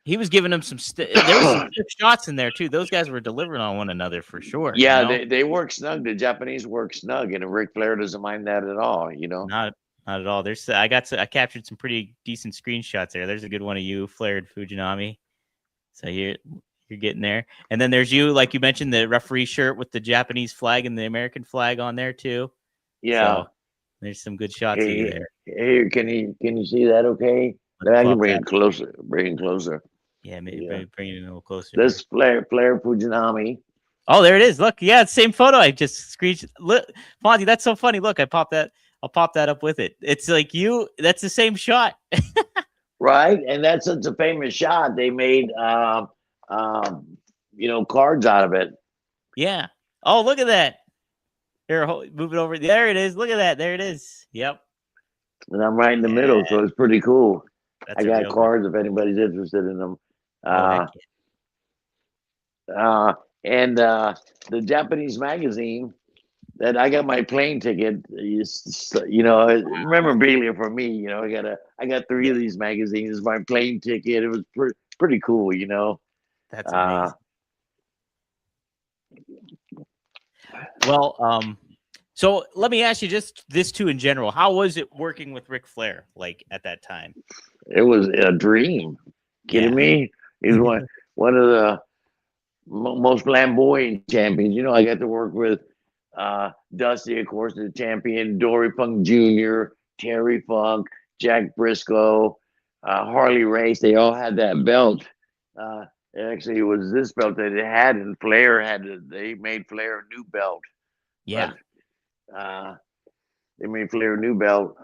B: He was giving them there was some good shots in there too. Those guys were delivering on one another for sure.
A: Yeah, they work snug. The Japanese work snug, and Ric Flair doesn't mind that at all.
B: Not at all. I captured some pretty decent screenshots there. There's a good one of you, Flair and Fujinami. So you're getting there. And then there's you, like you mentioned, the referee shirt with the Japanese flag and the American flag on there too.
A: Yeah.
B: So there's some good shots of you there.
A: Here, can you see that okay? I can bring it closer. Bring it closer.
B: Yeah, maybe bring it a little closer.
A: This Flair Fujinami.
B: Oh, there it is. Look, yeah, same photo. I just screenshot. Look, Fonzie, that's so funny. Look, I'll pop that up with it. It's like you. That's the same shot.
A: Right, and that's such a famous shot. They made cards out of it.
B: Yeah. Oh, look at that. Here, move it over. There it is. Look at that. There it is. Yep.
A: And I'm right in the middle, so it's pretty cool. I got cards if anybody's interested in them. And the Japanese magazine that I got my plane ticket. Memorabilia for me. I got 3 of these magazines. My plane ticket. It was pretty cool.
B: That's amazing. Well, so let me ask you just this too in general. How was it working with Ric Flair like at that time?
A: It was a dream. Kidding me? He was one of the most flamboyant champions. I got to work with Dusty, of course, the champion, Dory Funk Jr., Terry Funk, Jack Briscoe, Harley Race. They all had that belt. Actually, it was this belt that they had, and they made Flair a new belt.
B: Yeah.
A: But, they made Flair a new belt.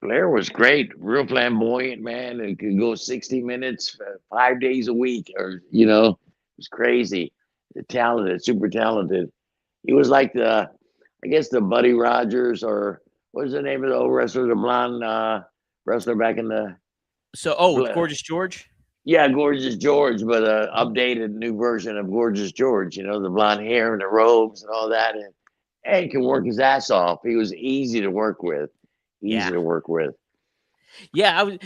A: Flair was great, real flamboyant, man. It could go 60 minutes, 5 days a week, or it was crazy. Talented, super talented. He was like the Buddy Rogers, or what was the name of the old wrestler, the blonde wrestler back in the.
B: So, Gorgeous George.
A: Yeah, Gorgeous George, but an updated new version of Gorgeous George. The blonde hair and the robes and all that, and he can work his ass off. He was easy to work with. To work with.
B: Yeah,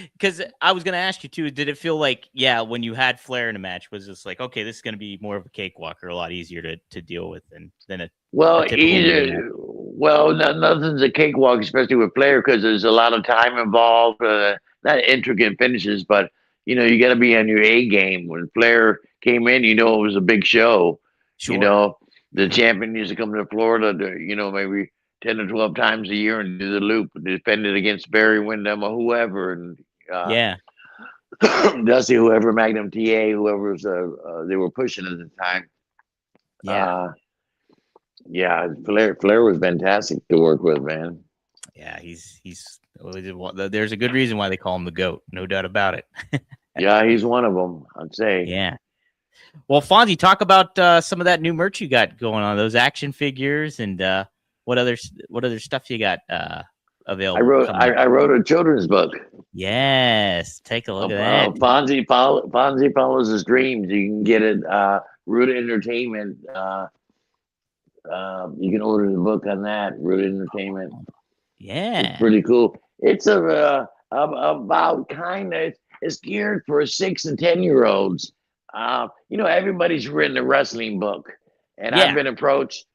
B: I was going to ask you too. Did it feel like, when you had Flair in a match, was this like, okay, this is going to be more of a cakewalk or a lot easier to deal with than a
A: nothing's a cakewalk, especially with Flair, because there's a lot of time involved. Not intricate finishes, but you got to be on your A game. When Flair came in, it was a big show.
B: Sure.
A: The champion used to come to Florida, maybe 10 or 12 times a year and do the loop, defend it against Barry Windham or whoever. And Dusty, whoever, Magnum TA, whoever was they were pushing at the time. Flair was fantastic to work with, man.
B: Yeah, there's a good reason why they call him the GOAT, no doubt about it.
A: Yeah, he's one of them, I'd say.
B: Yeah. Well, Fonzie, talk about some of that new merch you got going on, those action figures, and what other stuff you got available.
A: I wrote a children's book.
B: Yes, take a look at that.
A: Fonzie follows his dreams. You can get it Root Entertainment. You can order the book on that, Root Entertainment.
B: Yeah,
A: it's pretty cool. It's about it's geared for 6 and 10-year-olds. Everybody's written a wrestling book, and I've been approached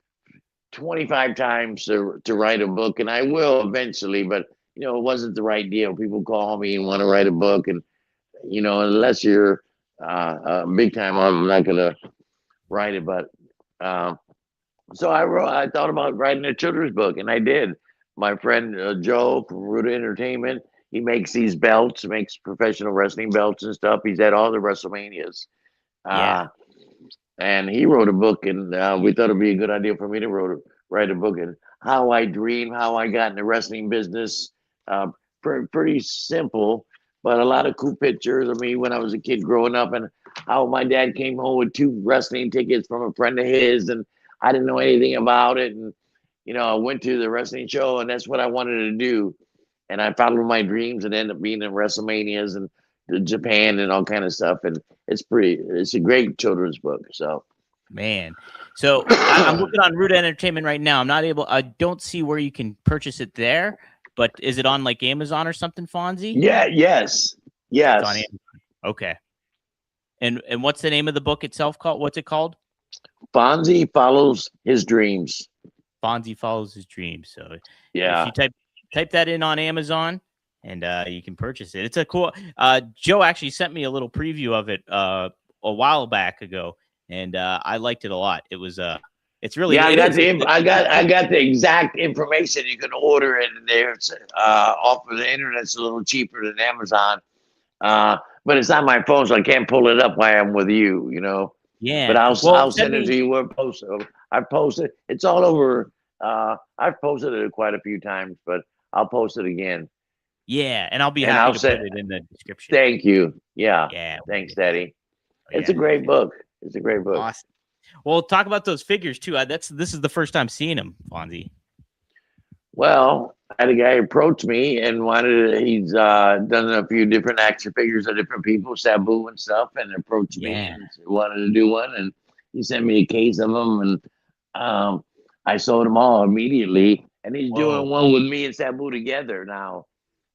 A: 25 times to write a book, and I will eventually, but it wasn't the right deal. People call me and want to write a book, and unless you're big time, I'm not gonna write it. But so I thought about writing a children's book, and I did. My friend Joe from Ruta Entertainment, he makes these belts, makes professional wrestling belts and stuff. He's at all the WrestleManias.
B: Yeah.
A: And he wrote a book, and we thought it'd be a good idea for me to write a book, and how I dream, how I got in the wrestling business. Pretty simple, but a lot of cool pictures of me when I was a kid growing up, and how my dad came home with 2 wrestling tickets from a friend of his, and I didn't know anything about it, and I went to the wrestling show, and that's what I wanted to do, and I followed my dreams, and ended up being in WrestleManias and Japan and all kind of stuff, and it's a great children's book. So,
B: man, so I'm looking on Ruta Entertainment right now. I don't see where you can purchase it there, but is it on like Amazon or something, Fonzie?
A: Yeah, yes.
B: It's on Amazon. Okay. And what's the name of the book itself called? What's it called?
A: Fonzie Follows His Dreams.
B: Fonzie Follows His Dreams. So
A: yeah,
B: if you type that in on Amazon, and you can purchase it. It's a cool. Joe actually sent me a little preview of it a while back ago, and I liked it a lot. It was it's really.
A: Yeah, I got the exact information. You can order it, and there's off of the internet. It's a little cheaper than Amazon, but it's on my phone, so I can't pull it up while I'm with you.
B: Yeah,
A: but I'll send it to you. We'll post it. I posted. It's all over. I've posted it quite a few times, but I'll post it again.
B: Yeah, and I'll be happy to put it in the description.
A: Thank you. Yeah. Thanks, Daddy. It's a great book. It's a great book.
B: Awesome. Well, talk about those figures too. This is the first time seeing them, Fonzie.
A: Well, I had a guy approach me and he's done a few different action figures of different people, Sabu and stuff, and approached me and wanted to do one. And he sent me a case of them, and I sold them all immediately. And he's doing one with me and Sabu together now.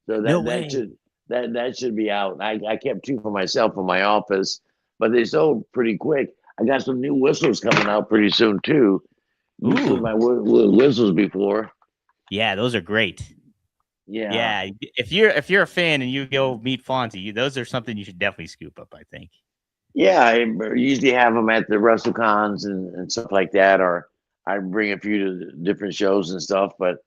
A: So that should be out. I kept 2 for myself in my office, but they sold pretty quick. I got some new whistles coming out pretty soon too. You've seen my whistles before.
B: Yeah, those are great.
A: Yeah.
B: If you're a fan and you go meet Fonzie, those are something you should definitely scoop up, I think.
A: Yeah, I usually have them at the WrestleCons and stuff like that, or I bring a few to different shows and stuff. But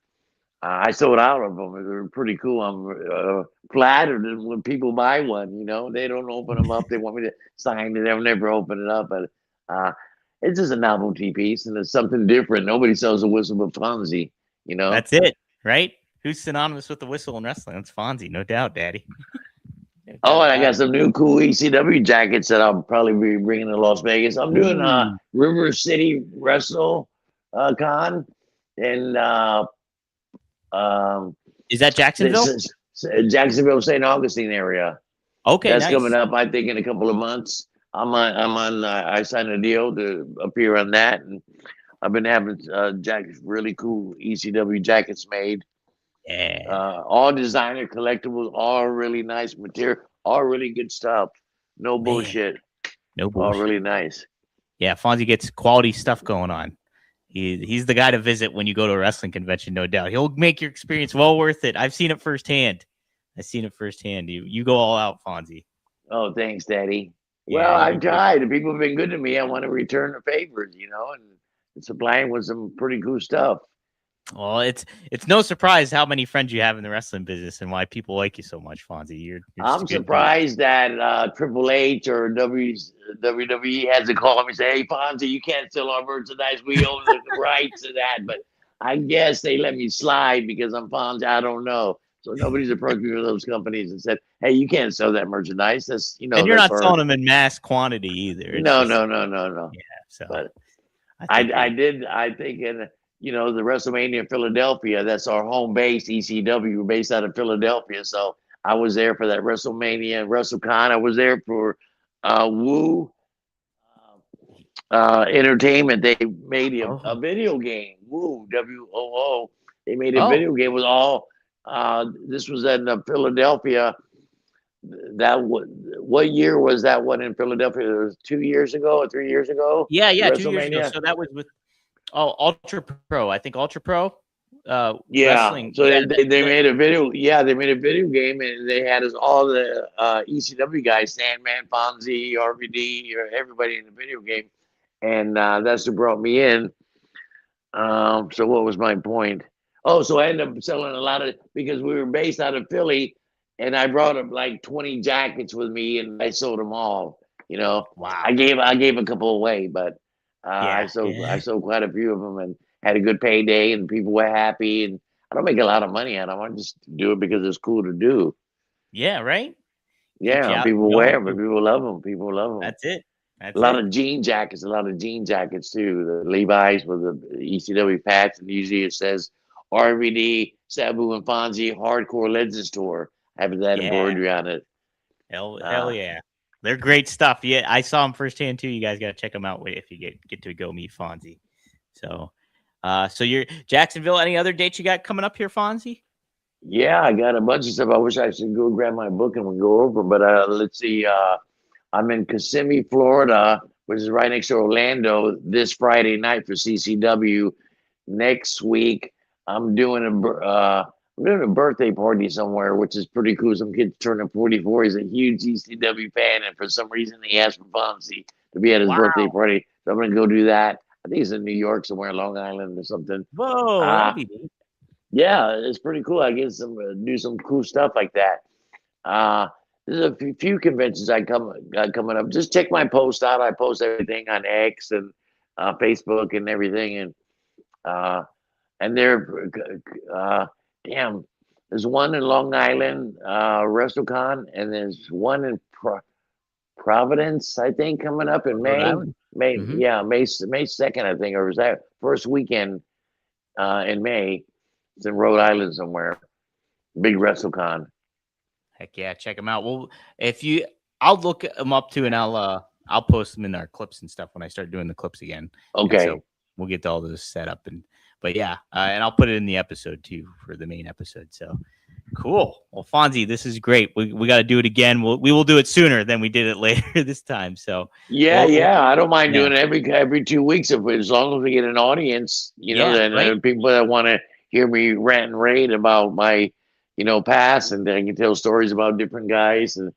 A: I sold out of them. They're pretty cool. I'm flattered when people buy one. They don't open them up. They want me to sign it. They'll never open it up. But it's just a novelty piece, and it's something different. Nobody sells a whistle but Fonzie.
B: That's it, right? Who's synonymous with the whistle in wrestling? That's Fonzie, no doubt, Daddy.
A: And I got some new cool ECW jackets that I'll probably be bringing to Las Vegas. I'm doing River City Wrestle Con, and
B: is that Jacksonville?
A: Jacksonville, St. Augustine area.
B: Okay,
A: that's coming up. I think in a couple of months. I'm on. I signed a deal to appear on that, and I've been having jackets, really cool ECW jackets made.
B: Yeah.
A: All designer collectibles, all really nice material, all really good stuff. No bullshit.
B: No bullshit.
A: All really nice.
B: Yeah, Fonzie gets quality stuff going on. He's the guy to visit when you go to a wrestling convention, no doubt. He'll make your experience well worth it. I've seen it firsthand. You go all out, Fonzie.
A: Oh, thanks, Daddy. Yeah, well, I've tried. People have been good to me. I want to return the favors, and supplying with some pretty cool stuff.
B: Well, it's no surprise how many friends you have in the wrestling business and why people like you so much, Fonzie.
A: I'm surprised that Triple H or WWE has to call me and say, "Hey, Fonzie, you can't sell our merchandise. We own the rights to that." But I guess they let me slide because I'm Fonzie. I don't know. So nobody's approached me with those companies and said, "Hey, you can't sell that merchandise." That's
B: and you're not selling them in mass quantity either.
A: No.
B: Yeah. So,
A: but I think in the WrestleMania in Philadelphia, that's our home base, ECW. We're based out of Philadelphia. So I was there for that WrestleMania, WrestleCon. I was there for Woo Entertainment. They made a video game, Woo, WOO. They made a video game with all, this was in Philadelphia. What year was that one in Philadelphia? It was 2 years ago or 3 years ago?
B: Yeah, 2 years ago. So that was with Ultra Pro. I think Ultra Pro wrestling.
A: So
B: Yeah,
A: they made a video. Yeah, they made a video game, and they had us all the ECW guys, Sandman, Fonzie, RVD, or everybody in the video game, and that's what brought me in. So what was my point? Oh, so I ended up selling a lot of because we were based out of Philly, and I brought up like 20 jackets with me, and I sold them all.
B: wow.
A: I gave a couple away, but
B: Yeah,
A: I sold quite a few of them, and had a good payday, and people were happy. And I don't make a lot of money on them. I just do it because it's cool to do.
B: yeah, right. Keeps you
A: Yeah,
B: out and
A: people wear
B: going
A: them, and
B: too.
A: people love them. People love them.
B: That's it.
A: A
B: That's
A: lot
B: it.
A: of jean jackets, a lot of jean jackets too. The Levi's with the ECW patch, and usually it says RVD, Sabu, and Fonzie Hardcore Legends Tour. Having that
B: Yeah,
A: embroidery on it.
B: hell yeah. They're great stuff. Yeah, I saw them firsthand too. You guys got to check them out if you get to go meet Fonzie. So, so you're Jacksonville. Any other dates you got coming up here, Fonzie?
A: Yeah, I got a bunch of stuff. I wish I should go grab my book and we go over, but let's see. I'm in Kissimmee, Florida, which is right next to Orlando, this Friday night for CCW. Next week, I'm doing a birthday party somewhere, which is pretty cool. Some kid's turning 44. He's a huge ECW fan, and for some reason, he asked for Fonzie to be at his birthday
B: Wow.
A: party. So I'm gonna go do that. I think it's in New York somewhere, Long Island or something.
B: Whoa, that'll
A: Uh,
B: be neat.
A: yeah, it's pretty cool. I get some do some cool stuff like that. Uh, there's a few conventions I got coming up. Just check my post out. I post everything on X and Facebook and everything, uh, and they're damn. There's one in Long Island, WrestleCon, and there's one in Providence, I think, coming up in
B: Rhode
A: May.
B: Island.
A: May,
B: Mm-hmm.
A: yeah, May 2nd, I think, or was that first weekend in May? It's in Rhode Island somewhere. Big WrestleCon.
B: Heck yeah, check them out. Well, I'll look them up too, and I'll post them in our clips and stuff when I start doing the clips again. And
A: Okay.
B: so we'll get all those set up, but yeah, and I'll put it in the episode too for the main episode. So cool. Well, Fonzie, this is great. We got to do it again. We will do it sooner than we did it later this time. So
A: Yeah, yeah, I don't mind
B: yeah,
A: doing it every 2 weeks if as long as we get an audience,
B: yeah,
A: then
B: right.
A: people that want to hear me rant and rave about my, past, and then I can tell stories about different guys and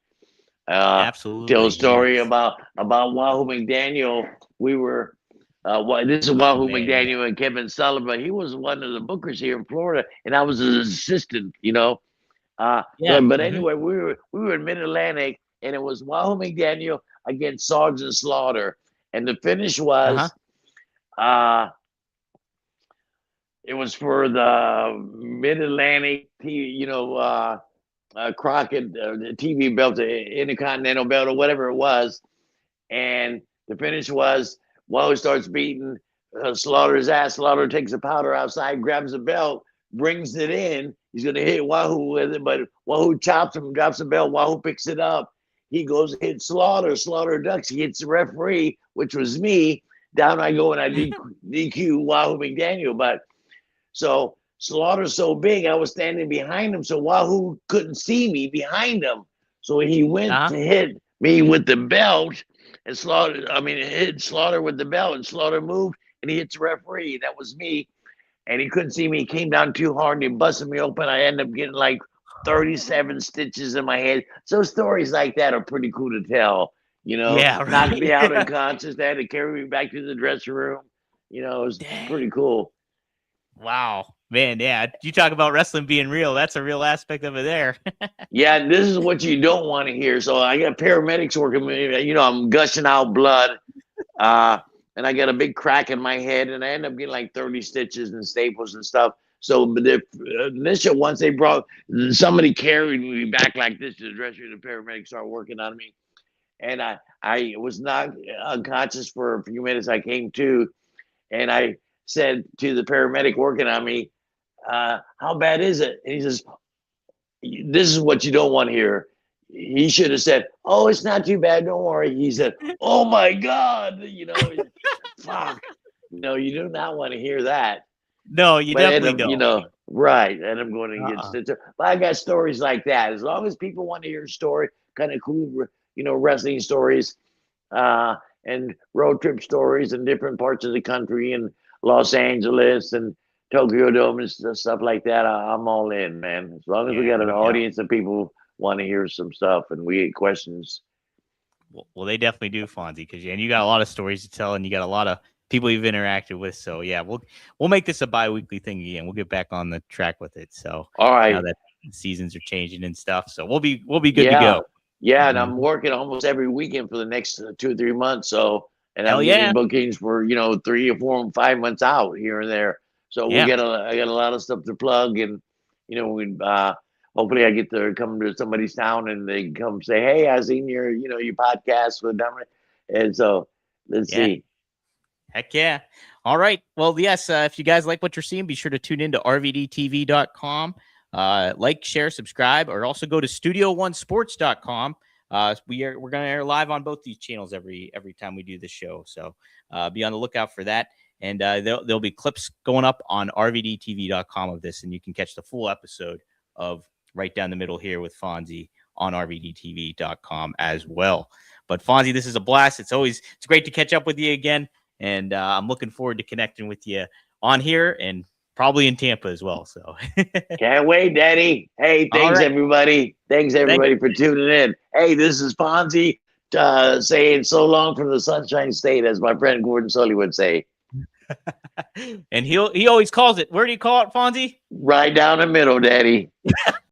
A: tell a
B: Absolutely. Yeah.
A: story about Wahoo McDaniel. We were this is
B: Oh
A: Wahoo
B: man. Yeah.
A: McDaniel and Kevin Sullivan. He was one of the bookers here in Florida, and I was his assistant.
B: Yeah.
A: But
B: Mm-hmm.
A: anyway, we were in Mid Atlantic, and it was Wahoo McDaniel against Sergeant Slaughter, and the finish was uh it was for the Mid Atlantic, Crockett the TV belt, the Intercontinental belt, or whatever it was, and the finish was Wahoo starts beating Slaughter's ass. Slaughter takes the powder outside, grabs the belt, brings it in. He's going to hit Wahoo with it, but Wahoo chops him, drops the belt. Wahoo picks it up. He goes to hit Slaughter. Slaughter ducks. He hits the referee, which was me. Down I go and I DQ Wahoo McDaniel. But so Slaughter's so big, I was standing behind him, so Wahoo couldn't see me behind him. So he went to hit me with the belt, and hit Slaughter with the belt, and Slaughter moved, and he hits the referee. That was me, and he couldn't see me. He came down too hard, and he busted me open. I ended up getting like 37 stitches in my head. So stories like that are pretty cool to tell.
B: Yeah. Right.
A: Knocked me out unconscious. They had to carry me back to the dressing room. It was pretty cool.
B: Wow, man. Yeah. You talk about wrestling being real. That's a real aspect of it there.
A: Yeah, this is what you don't want to hear. So I got paramedics working with me. I'm gushing out blood. And I got a big crack in my head, and I end up getting like 30 stitches and staples and stuff. So, but the initial once they brought somebody carried me back like this to the dressing room, the paramedics started working on me, and I was not unconscious for a few minutes. I came to, and I said to the paramedic working on me, "How bad is it?" And he says, "This is what you don't want to hear." He should have said, "Oh, it's not too bad. Don't worry." He said, "Oh my God, fuck." You do not want to hear that.
B: No, you
A: But
B: definitely don't.
A: right. And I'm going to get stitched up. But I got stories like that. As long as people want to hear a story, kind of cool, wrestling stories, and road trip stories in different parts of the country and Los Angeles and Tokyo Dome and stuff like that, I'm all in, man. As long as we got an audience of people want to hear some stuff and we get questions.
B: Well, they definitely do, Fonzie, because you got a lot of stories to tell, and you got a lot of people you've interacted with. So yeah, we'll make this a bi-weekly thing again. We'll get back on the track with it. So
A: all right,
B: now that seasons are changing and stuff, so we'll be good to go.
A: Yeah, and I'm working almost every weekend for the next 2 or 3 months. So, and I'm getting bookings for 3 or 4 and 5 months out here and there. So I got a lot of stuff to plug, and we hopefully I get to come to somebody's town and they come say, "Hey, I seen your your podcast with them," and so let's see.
B: Heck yeah! All right. Well, yes. If you guys like what you're seeing, be sure to tune in to rvdtv.com. Like, share, subscribe, or also go to studio1sports.com. We're going to air live on both these channels every time we do the show. So be on the lookout for that. And there'll be clips going up on rvdtv.com of this, and you can catch the full episode of Right Down the Middle here with Fonzie on rvdtv.com as well. But Fonzie, this is a blast. It's great to catch up with you again. And I'm looking forward to connecting with you on here and probably in Tampa as well. So
A: can't wait, Daddy. Hey, thanks everybody. Thanks everybody for tuning in. Hey, this is Fonzie saying so long from the Sunshine State, as my friend Gordon Sully would say.
B: And he always calls it. Where do you call it, Fonzie?
A: Right down the middle, Daddy.